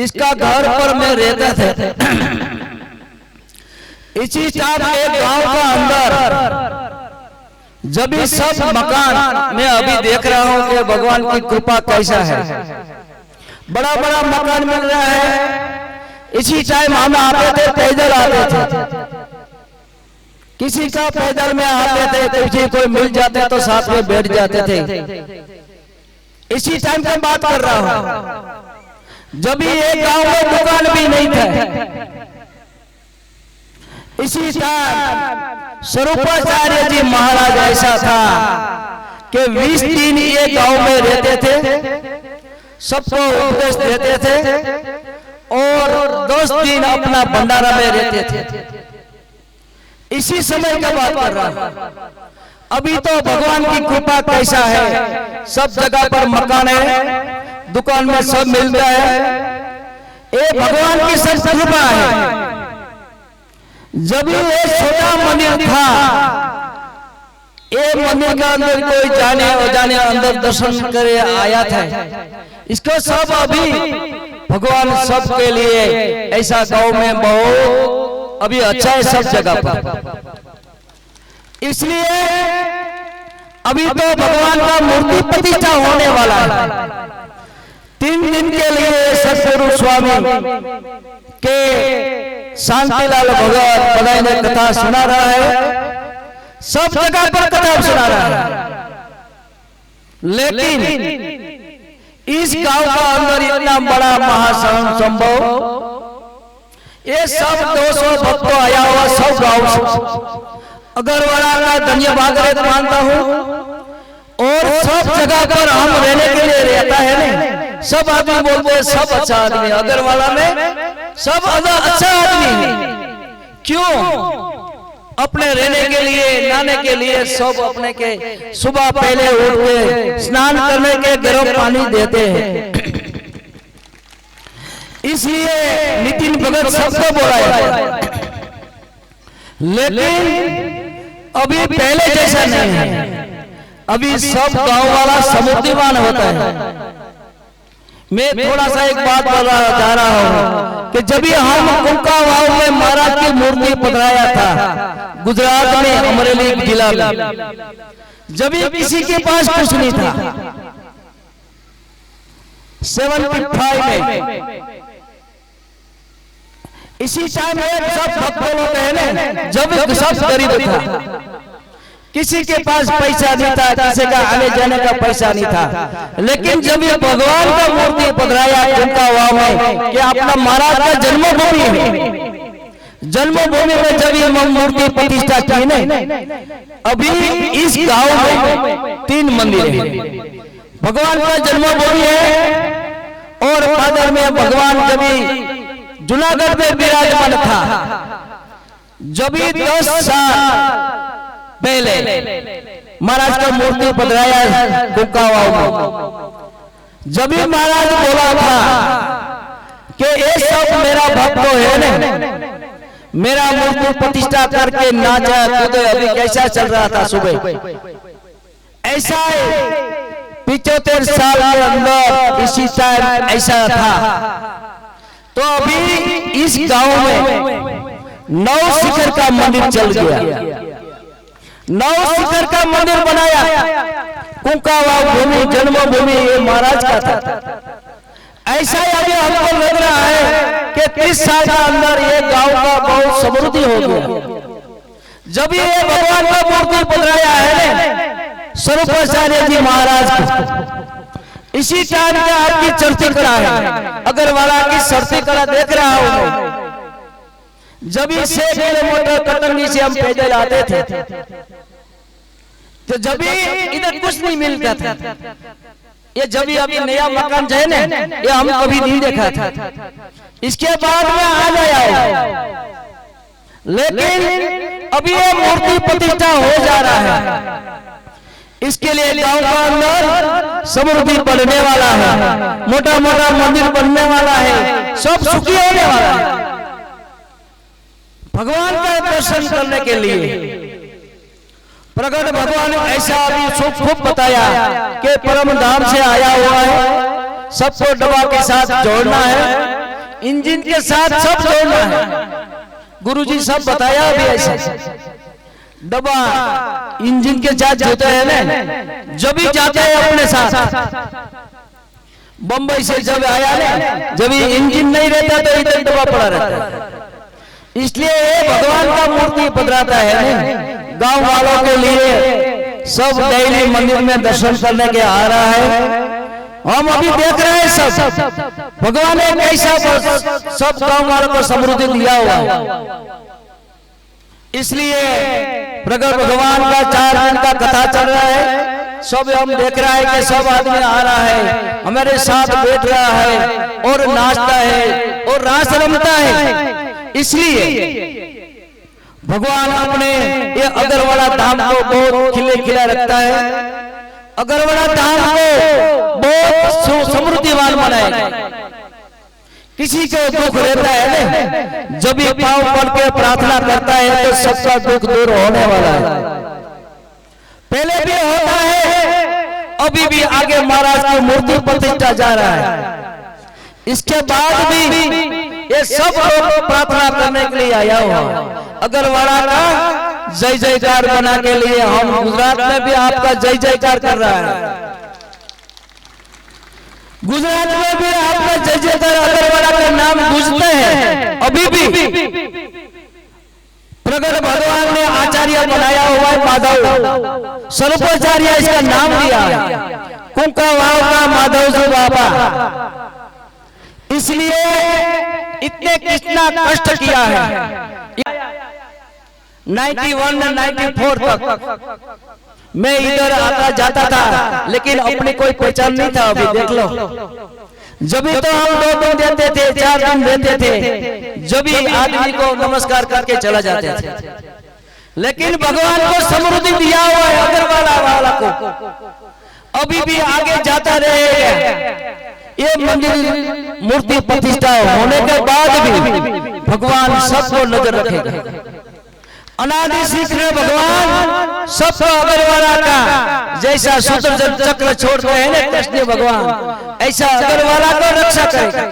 इसका घर पर मैं रहते थे। इसी टाइम के गांव का अंदर जब भी सब मकान मैं अभी देख रहा हूं कि भगवान की कृपा कैसा है, बड़ा बड़ा मकान मिल रहा है। इसी टाइम हम आते थे, पैदल आते थे, किसी का पैदल में आते थे, किसी कोई मिल जाते तो साथ में बैठ जाते थे। इसी टाइम की बात कर रहा हूं, जब भी एक गांव में दुकान भी नहीं था। इसी टाइम स्वरूपाचार्य जी महाराज ऐसा था कि 20 दिन ये गांव में रहते थे, सबको उपदेश देते थे और 10 दिन अपना भंडारा में रहते थे। इसी समय का बात कर रहा हूं। अभी तो भगवान की कृपा कैसा है, सब जगह पर मकान है, दुकान में सब मिलता है, ये भगवान की सब कृपा है। जब ये छोटा मंदिर था, ये मंदिर के अंदर कोई जाने अजाने अंदर दर्शन करे आया था। इसको सब अभी भगवान सब के लिए ऐसा गांव में बहुत अभी अच्छा है सब जगह पर। इसलिए अभी तो भगवान का मूर्ति प्रतिष्ठा होने वाला है। 3 दिन के लिए सतगुरु स्वामी के शांतिलाल भगत बधाई ने कथा सुना रहा है, सब जगह पर कथा सुना रहा है। लेकिन इस गांव का अंदर इतना बड़ा महासंभव, ये सब 200 भक्तों आया हुआ सब गांव से अगरवाड़ा का धन्यवाद मानता हूँ। और सब जगह पर हम रहने के लिए रहता है नहीं, सब आदमी बोलते हैं सब अच्छा आदमी, अगरवाड़ा में सब अच्छा आदमी है। क्यों? अपने रहने के लिए, नहाने के लिए सब अपने के सुबह पहले उठ के स्नान करने के गर्म पानी देते हैं। इसलिए नितिन भगत सबको बोला है। लेकिन अभी पहले जैसा नहीं है। अभी सब गांव वाला समुद्रीवान होता है। मैं थोड़ा सा एक बात बोलना चाह रहा हूँ कि जब हम कुंका वाव में महाराज की मूर्ति पधराया था गुजरात में अमरेली जिला में, जब किसी के पास कुछ नहीं था 75 में, इसी टाइम में सब भक्त लोग हैं जब सब गरीब था, किसी के पास पैसा नहीं था, किसी का आने जाने का पैसा नहीं था। लेकिन जब ये भगवान का मूर्ति पधराया कुंका वाव में कि अपना महाराज का जन्मभूमि है, जन्मभूमि में जब ये मूर्ति प्रतिष्ठा की ने, अभी इस गांव में 3 मंदिर है। भगवान का जन्मभूमि है और फादर में भगवान जब जूनागढ़ में विराजमान था, जब 10 साल पहले महाराज का मूर्ति पधराया कुंका वाव में, जब भी महाराज बोला था कि ये सब मेरा भक्त है ने, मेरा मूर्ति प्रतिष्ठा करके नाचा कूदे। अभी कैसा चल रहा था सुबह, ऐसा 75 साल के अंदर इसी टाइम ऐसा था। तो अभी इस गांव में 9 शिखर का मंदिर चल गया, 9 शिखर का मंदिर बनाया। कुंका वाव भूमि जन्मभूमि ये महाराज का था। ऐसा ही अभी हमको लग रहा है कि 30 साल के अंदर ये गांव का बहुत समृद्धि हो गया। जब ये भगवान का मूर्ति पधराया है स्वरूपाचार्य जी महाराज, इसी टाइम में आपकी चर्चा करा है, अगर वाला की चर्चा करा देख रहा हूं। जब 6 किलोमीटर कटंगी से हम पैदल आते थे तो जब इधर कुछ नहीं मिलता था। ये जब अभी नया मकान जो है ना, ये हम कभी नहीं देखा था। इसके बाद में आ गया, लेकिन अभी ये मूर्ति प्रतिष्ठा हो जा रहा है। इसके लिए गांव का अंदर समृद्धि बढ़ने वाला है, मोटा मोटा मंदिर बनने वाला है, सब सुखी होने वाला है। भगवान का दर्शन करने के लिए प्रगट भगवान ने ऐसा अभी खूब बताया कि परम धाम से आया हुआ है, सबको डबा के साथ जोड़ना है, इंजन के साथ सब जोड़ना है। गुरुजी सब बताया अभी ऐसा। डबा इंजन के साथ जोड़ते हैं ना, जब भी जाते हैं अपने साथ। बंबई से जब आया ना, जब इंजन नहीं रहता तो इधर डबा पड़ा रहता है। इसलिए भगवान का मूर्ति पधराता है गांव वालों के लिए। सब डेली मंदिर में दर्शन करने के आ रहा है। हम अभी देख रहे हैं सब भगवान ने कैसा सब गांव वालों को समृद्धि दिया हुआ है। इसलिए प्रगट भगवान का 4 दिन का कथा चल रहा है। सब हम देख रहा है कि सब आदमी आ रहा है, हमारे साथ बैठ रहा है और नाचता है और रास रमता है। इसलिए भगवान अपने ये अगरवाड़ा धाम को बहुत खिले खिला रखता है। अगरवाड़ा धाम को बहुत समृद्धिवान बनाएगा। किसी को दुख रहता है ना, जब ये पांव पड़ के प्रार्थना करता है तो सबका दुख दूर होने वाला है। पहले भी होता है, अभी भी आगे महाराज की मूर्ति प्रतिष्ठा जा रहा है। इसके बाद भी ये सब लोग प्रार्थना करने के लिए आया हुआ। अगरवाड़ा का जय जयकार बना के लिए हम गुजरात में भी आपका जय जयकार कर रहा है। गुजरात में भी आपका जय जयकार, अगरवाड़ा का नाम गूंजते हैं। अभी भी प्रगट भगवान ने आचार्य बनाया हुआ है माधव स्वरूपाचार्य, इसका नाम दिया है कुंका वाव का माधव जी बाबा। इसलिए इतने कितना कष्ट किया है। 91-94 तक मैं इधर आता जाता था, लेकिन अपनी कोई पहचान नहीं था। अभी देख लो, जब भी तो हम 2 दिन देते थे, 4 दिन देते थे, जब भी आदमी को नमस्कार करके चला जाते थे। लेकिन भगवान को समृद्धि दिया हुआ है अगरवाड़ा वाला को, अभी भी आगे जाता रहेगा। ये मंदिर मूर्ति प्रतिष्ठा होने के बाद भी भगवान सबको नजर रखेगा। अनादि श्री कृष्ण भगवान सबको अगरवाला का जैसा सुदर्शन चक्र छोड़ते हैं ना कृष्ण भगवान, ऐसा अगरवाला को रक्षा करेगा।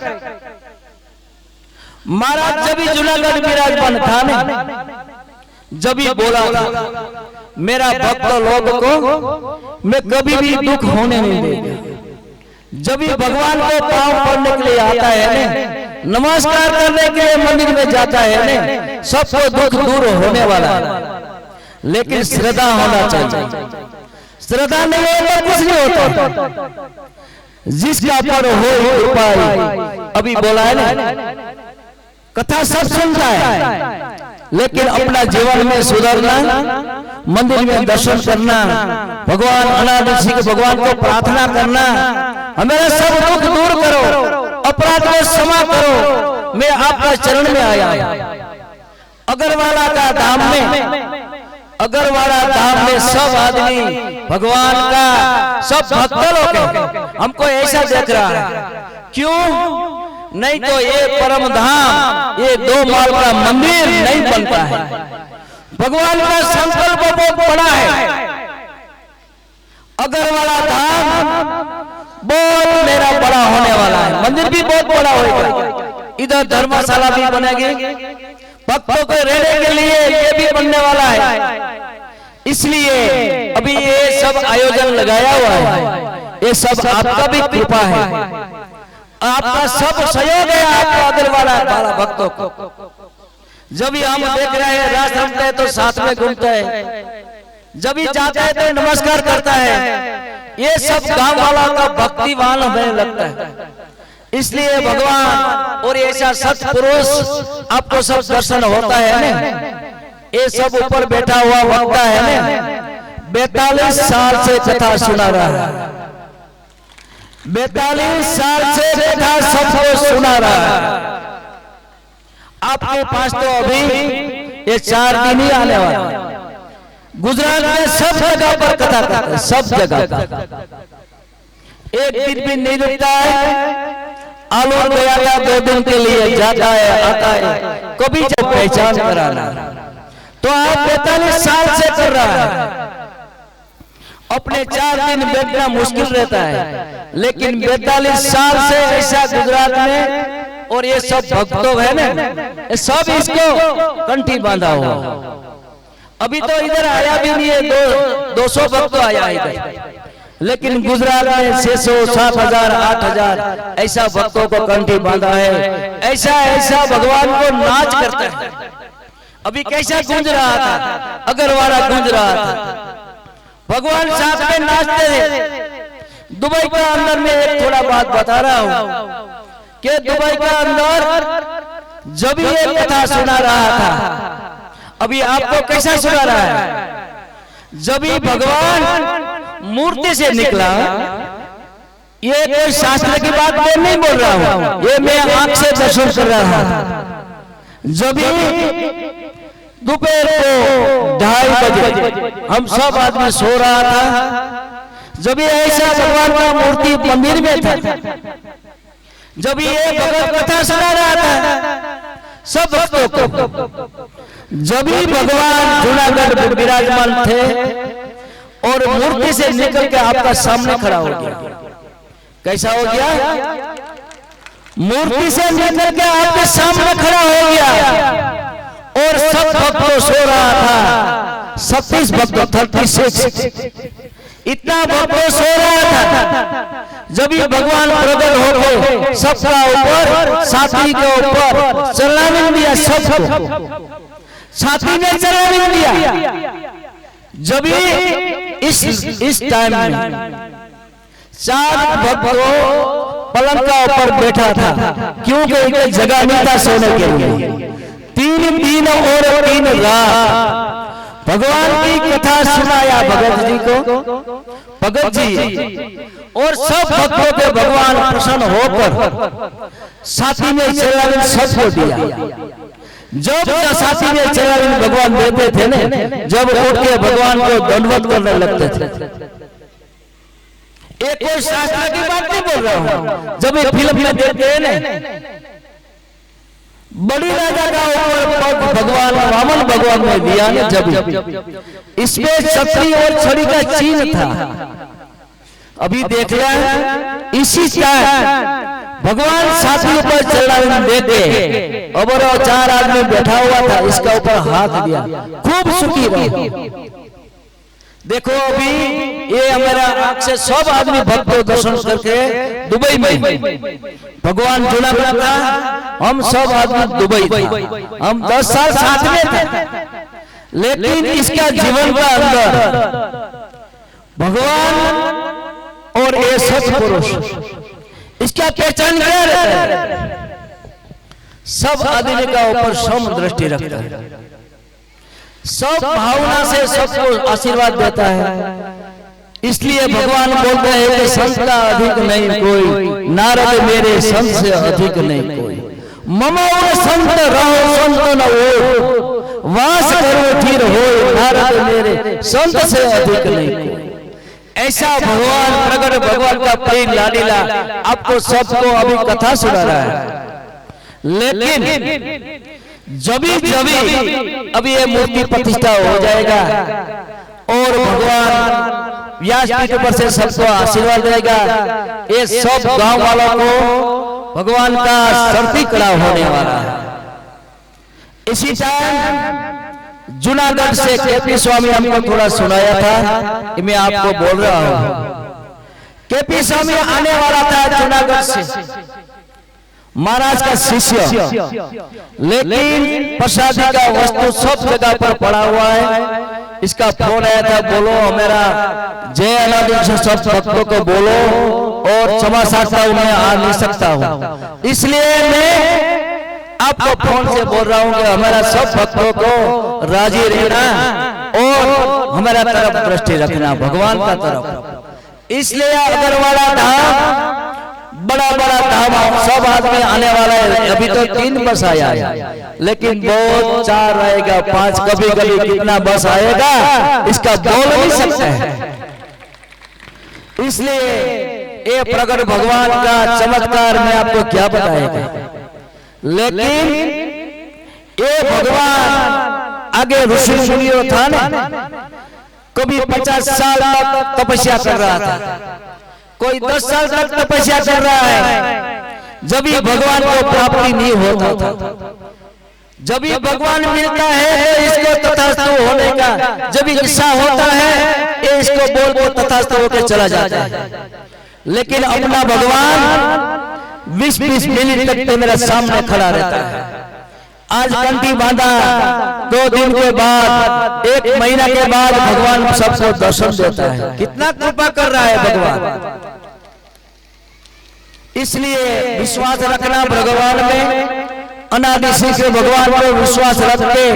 महाराज जब भी जूनागढ़ विराजमान था ना, जब भी बोला था मेरा भक्त लोग को मैं कभी भी दुख होने नहीं देगा। जब भी भगवान को पाँव पड़ने के लिए आता है ना, नमस्कार करने के लिए मंदिर में जाता है ना, सबको दुख दूर होने वाला है। लेकिन श्रद्धा होना चाहिए, श्रद्धा नहीं है तो कुछ नहीं होता। जिसका पर हो उपाय, अभी बोला है ना, कथा सब सुनता है लेकिन अपना जीवन में सुधरना, मंदिर में दर्शन करना, भगवान अनादि श्री भगवान को प्रार्थना करना, हमारा सब दुख दूर करो, अपराध को क्षमा करो, मैं आपका चरण में आया। अगरवाला का धाम में, अगरवाला धाम में सब आदमी भगवान का, सब भक्त लोग हमको ऐसा देख रहा है। क्यों? नहीं तो ये परम धाम, ये 2 माल का मंदिर नहीं बनता है। भगवान का संकल्प बहुत बड़ा है। अगरवाला धाम बहुत मेरा बड़ा होने वाला है, मंदिर भी बहुत बड़ा होगा। इधर धर्मशाला भी बनेगी, भक्तों को रहने के लिए ये भी बनने वाला है। इसलिए अभी ये सब आयोजन लगाया हुआ है, ये सब आपका भी कृपा है, आपका सब सहयोग है। आपको अगरवाला वाला भक्तों को जब भी हम देख रहे हैं, रात रमते हैं तो साथ में घूमते हैं, जब भी जाते हैं तो नमस्कार करता है। ये सब गांव वाला का भक्तिवान हमें लगता है। इसलिए भगवान और ऐसा सत्पुरुष आपको सब दर्शन होता है ना। ये सब ऊपर बैठा हुआ वक्ता है ना, 42 साल से कथा सुना रहा है, 42 साल से बैठा सबको सुना रहा है। आपके पास तो अभी ये 4 दिन ही आने वाला। गुजरात में सब जगह पर कथा करते हैं, सब जगह एक दिन भी नहीं रुकता है। आलू गया था 2 दिन के लिए, जाता है आता है, कभी जब पहचान कराना तो आप 45 साल से कर रहा है। अपने 4 दिन बैठना मुश्किल रहता है, लेकिन 42 साल से ऐसा गुजरात में, और ये सब भक्तों है ना, सब इसको कंठी बांधा हुआ। अभी तो इधर आया भी नहीं है, 200 भक्त आया इधर, लेकिन गुजरात में 600, 7,000, 8,000 ऐसा भक्तों को कंठी बांधा है। ऐसा ऐसा भगवान को नाच करता है। अभी कैसा गूंज रहा था, अगरवाला गूंज रहा था, भगवान साथ में नाचते थे। दुबई के अंदर में एक थोड़ा बात बता रहा हूँ कि दुबई के अंदर जब ये कथा सुना रहा था, अभी आपको कैसा सुना रहा है, जब ही भगवान मूर्ति से निकला, ये कोई शास्त्र की बात मैं नहीं बोल रहा हूँ, ये मैं आंख से दर्शन कर रहा था। जब दोपहर को 2:30 बजे हम सब आदमी सो रहा था, जब ऐसा भगवान का मूर्ति मंदिर में था, जब ये भगवत कथा सुना रहा था सब भक्तों को, जब ही भगवान जूनागढ़ विराजमान थे और मूर्ति से निकल के आपका सामने खड़ा हो गया। कैसा हो गया? मूर्ति से निकल के आपके सामने खड़ा हो गया और सब भक्तों सो रहा था। 36 भक्तों 36 इतना भक्तों सो रहा था। जब ये भगवान प्रकट होकर सबका ऊपर, साथी के ऊपर चलाने दिया, सबको साथी ने चलाने दिया। जब इस टाइम में 4 भक्तों पलंग का ऊपर बैठा था, क्योंकि इनकी जगह नहीं था सोने के लिए। 3 दिन और 3 रात भगवान की कथा सुनाया भगत जी को, भगत जी और सब भक्तों के भगवान प्रसन्न होकर साथी में चलाने सबको दिया। जब साथी में चलाने भगवान देते थे ने, जब उठ के भगवान को दंडवत करने लगते थे। एक कोई शास्त्र की बात नहीं बोल रहा हूँ, जब ये फिल्म में देखते हैं ना, बड़ी राजा का ऊपर पग भगवान वामन भगवान ने दिया ने जब इसमें छतरी और छड़ी का चिन्ह था। अभी देख रहे हैं इसी टाइम भगवान साथी ऊपर चढ़ा देते और 4 आदमी बैठा हुआ था, इसका ऊपर हाथ दिया, खूब सुखी रहो। देखो अभी ये हमारा आंख से सब आदमी भक्तों दर्शन करके दुबई में भगवान जूनागढ़ था, हम सब आदमी दुबई था, हम 10 साल साथ में थे, लेकिन इसका जीवन का अंदर भगवान और ये सत्पुरुष इसका पहचान क्या रहता है? सब आदमी का ऊपर सम दृष्टि रखता है, सब भावना से सबको आशीर्वाद देता है। इसलिए भगवान बोलते हैं कि संत का अधिक नहीं कोई, नारद मेरे संत से अधिक नहीं कोई। ममो संत रहो संत न हो, वास करो धीर हो, नारद मेरे संत से अधिक नहीं कोई। ऐसा भगवान प्रगट भगवान का प्रेम लाडीला आपको सबको अभी कथा सुना रहा है। लेकिन जब अभी ये मूर्ति प्रतिष्ठा हो जाएगा और भगवान व्यासपीठ पर से सबको आशीर्वाद देगा, ये सब गांव वालों को भगवान का सर्दी कड़ा होने वाला है। इसी टाइम जूनागढ़ से केपी स्वामी हमको थोड़ा सुनाया था, मैं आपको बोल रहा हूँ। केपी स्वामी आने वाला था जूनागढ़ से, महाराज का शिष्य, लेकिन प्रसादी का वस्तु सब जगह पर पड़ा हुआ है। इसका फोन आया था, बोलो मेरा जय अनादि से सब भक्तों को बोलो और क्षमा साधता हूं, मैं आ नहीं सकता हूं। इसलिए मैं आपको फोन से बोल रहा हूं कि हमारा सब भक्तों को राजी रहना और हमारा तरफ दृष्टि रखना भगवान का तरफ। इसलिए अगरवाड़ा धाम बड़ा धाम सब आदमी आने वाला है। अभी तो 3 बस आया है, लेकिन बहुत 4 आएगा, 5 कभी कितना बस आएगा इसका बोल नहीं सकते हैं। इसलिए ये प्रगट भगवान का चमत्कार मैं आपको क्या बताएगा, लेकिन ये भगवान आगे ऋषि मुनियों था ना, कभी 50 साल तक तपस्या कर रहा था, कोई 10 साल तक तपस्या कर रहा है, जब भी भगवान को प्राप्ति नहीं होता था। जब भी भगवान मिलता है तो इसको तथास्तु होने का जब भी इच्छा होता है ये इसको बोल बोल तथास्तु होकर चला जाता है। लेकिन अपना भगवान 20-20 मिनट तक तो मेरे सामने खड़ा रहता है। आज कंठी बांधा, 2 दिन के बाद, 1 महीना के बाद भगवान सबको दर्शन देता है। कितना कृपा कर रहा है भगवान। इसलिए विश्वास रखना भगवान में, अनादि से भगवान पर विश्वास रख के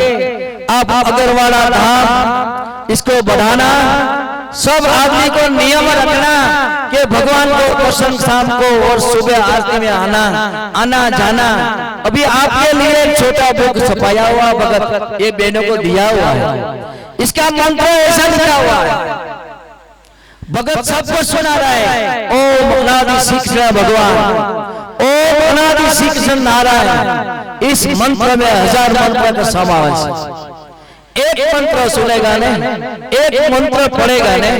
आप अगरवाड़ा धाम इसको बढ़ाना। सब आदमी को नियम रखना कि भगवान को दर्शन शाम को और सुबह आरती में आना जाना। अभी आपके लिए छोटा बुक छपाया हुआ भगत ये बहनों को दिया हुआ है, इसका मंत्र ऐसा लिखा हुआ है, भगत सबको सुना रहा है। ओम अनादि शिक्षण भगवान, ओम अनादि शिक्षण नारायण। इस मंत्र में 1000 मंत्र का समावेश। एक मंत्र सुनेगा ने, एक मंत्र पढ़ेगा ने,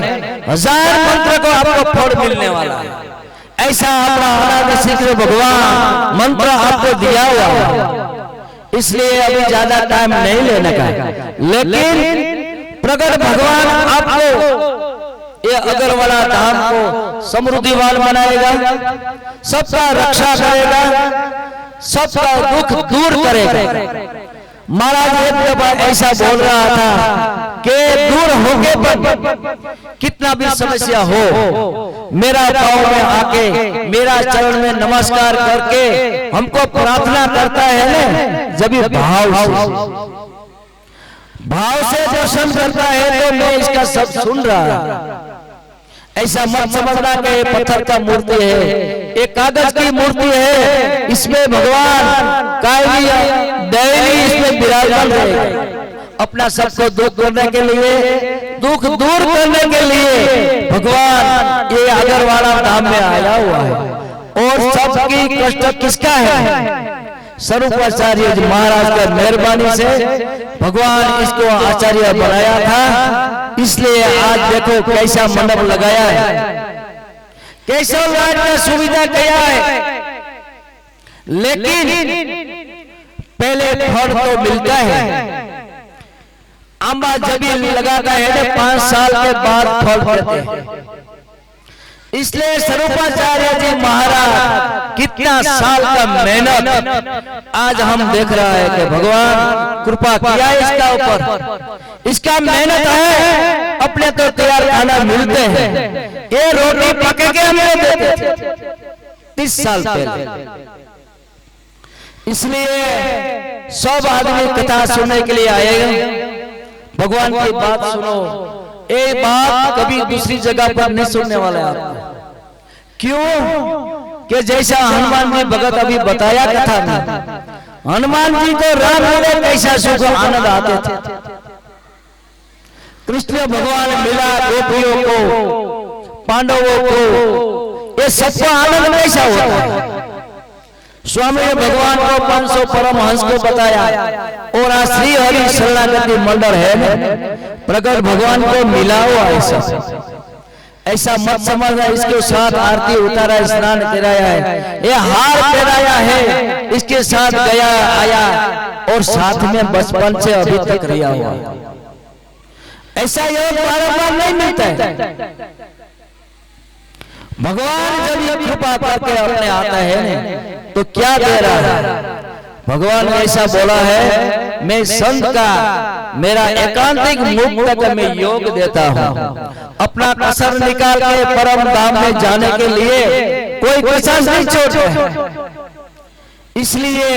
1000 मंत्र को आपको फल मिलने वाला है। ऐसा अपना अनादि शिक्षण भगवान मंत्र आपको दिया हुआ है। इसलिए अभी ज्यादा टाइम नहीं लेने का, लेकिन प्रगट भगवान आपको ये अगरवाड़ा धाम को समृद्धिवान बनाएगा, सबका रक्षा करेगा, सबका दुख दूर करेगा। महाराज एक दफा ऐसा बोल रहा था कि दूर होके पर कितना भी समस्या हो, मेरा गांव में आके मेरा चरण में नमस्कार करके हमको प्रार्थना करता है ना, जब ये भाव से दर्शन करता है तो मैं इसका सब सुन रहा हूं। ऐसा मत समझना कि ये पत्थर का मूर्ति है, एक कागज की मूर्ति है। इसमें भगवान डेली इसमें विराजमान रहेगा। अपना सबको दुख करने के लिए, दुख दूर करने के लिए भगवान ये अगरवाड़ा धाम में आया हुआ है। और सबकी कष्ट किसका है? स्वरूपाचार्य जी महाराज का मेहरबानी से भगवान इसको आचार्य बनाया था। इसलिए आज देखो कैसा मंडप लगाया है, कैसा लाइट का सुविधा किया है। लेकिन पहले फल तो मिलता है, आंबा जब लगाता है तो 5 साल के बाद फल देते हैं। इसलिए स्वरूपाचार्य जी महाराज कितना साल का मेहनत आज हम देख रहा है कि भगवान कृपा किया इसका ऊपर। इसका मेहनत है, अपने तो तैयार खाना मिलते हैं, ये रोटी पके के हमें देते थे 30 साल पहले। इसलिए सब आदमी कथा सुनने के लिए आएगा, भगवान की बात सुनो। ये बात कभी दूसरी जगह पर नहीं सुनने वाला है आपको। क्यों कि जैसा हनुमान जी भगत अभी बताया कथा में, हनुमान जी तो राम मिले कैसा सुख आनंद आते थे। कृष्ण भगवान मिला गोपियों को, पांडवों को, ये सबको आनंद कैसा होता है। स्वामी ने भगवान को 500 परमहंस को बताया, और आज श्री हरि शरणागति मंडल है, प्रकट भगवान को मिला हुआ ऐसा मत समझना। इसके साथ आरती उतारा, स्नान कराया है, ये हार पहनाया है, इसके साथ गया आया और साथ में बचपन से अभी तक रहा हुआ। ऐसा योग बार-बार नहीं मिलता है। भगवान जब ये कृपा करके अपने आता है तो क्या दे रहा है। भगवान ने ऐसा बोला है, मैं संत का मेरा एकांतिक मुक्त का मैं योग देता हूँ। अपना कसर निकाल के परम धाम में जाने के लिए कोई कसर नहीं छोड़ता। इसलिए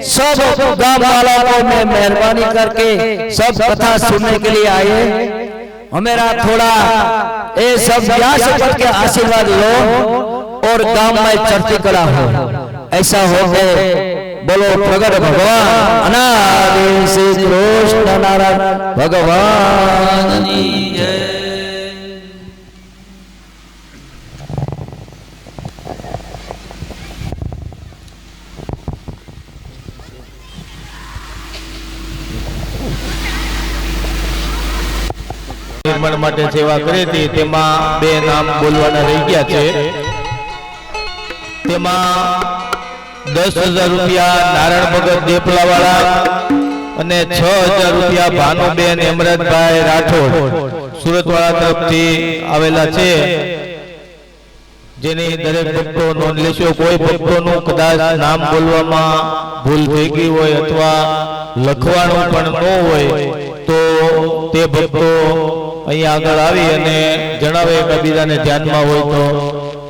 सब गांव वालों को मैं मेहरबानी करके सब कथा सुनने के लिए आए। हमेरा थोड़ा ये सब यहाँ से पढ़ के आशीर्वाद लो और गांव में चर्चा करा हो, ऐसा हो गए। बोलो प्रगट भगवान अनादि से कृष्ण नारायण भगवान की जय। निर्माण માટે સેવા કરી હતી, તેમાં 2 નામ બોલવાના રહી ગયા છે। તેમાં 10,000 રૂપિયા નારાયણ ભગત દેપલાવાળા અને 6,000 રૂપિયા ભાનુબેન હેમરાજભાઈ રાઠોડ સુરતવાળા તરફથી આવેલા છે, જેની દરેક ભક્તો નોંધ લેશો। કોઈ ભક્તોનું કદાચ નામ બોલવામાં ભૂલ થઈ ગઈ હોય અથવા લખવાનું પણ ન હોય તો તે ભક્તો અહીંયા આગળ આવી અને જણાવે કે બીજાને ધ્યાનમાં હોય તો।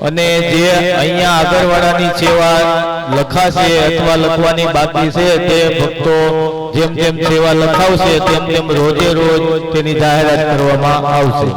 અને જે અહીંયા આગળવાળાની સેવા લખાશે અથવા લખવાની બાકી છે તે ભક્તો જેમ જેમ સેવા લખાવશે તેમ તેમ રોજે રોજ તેની જાહેરાત કરવામાં આવશે।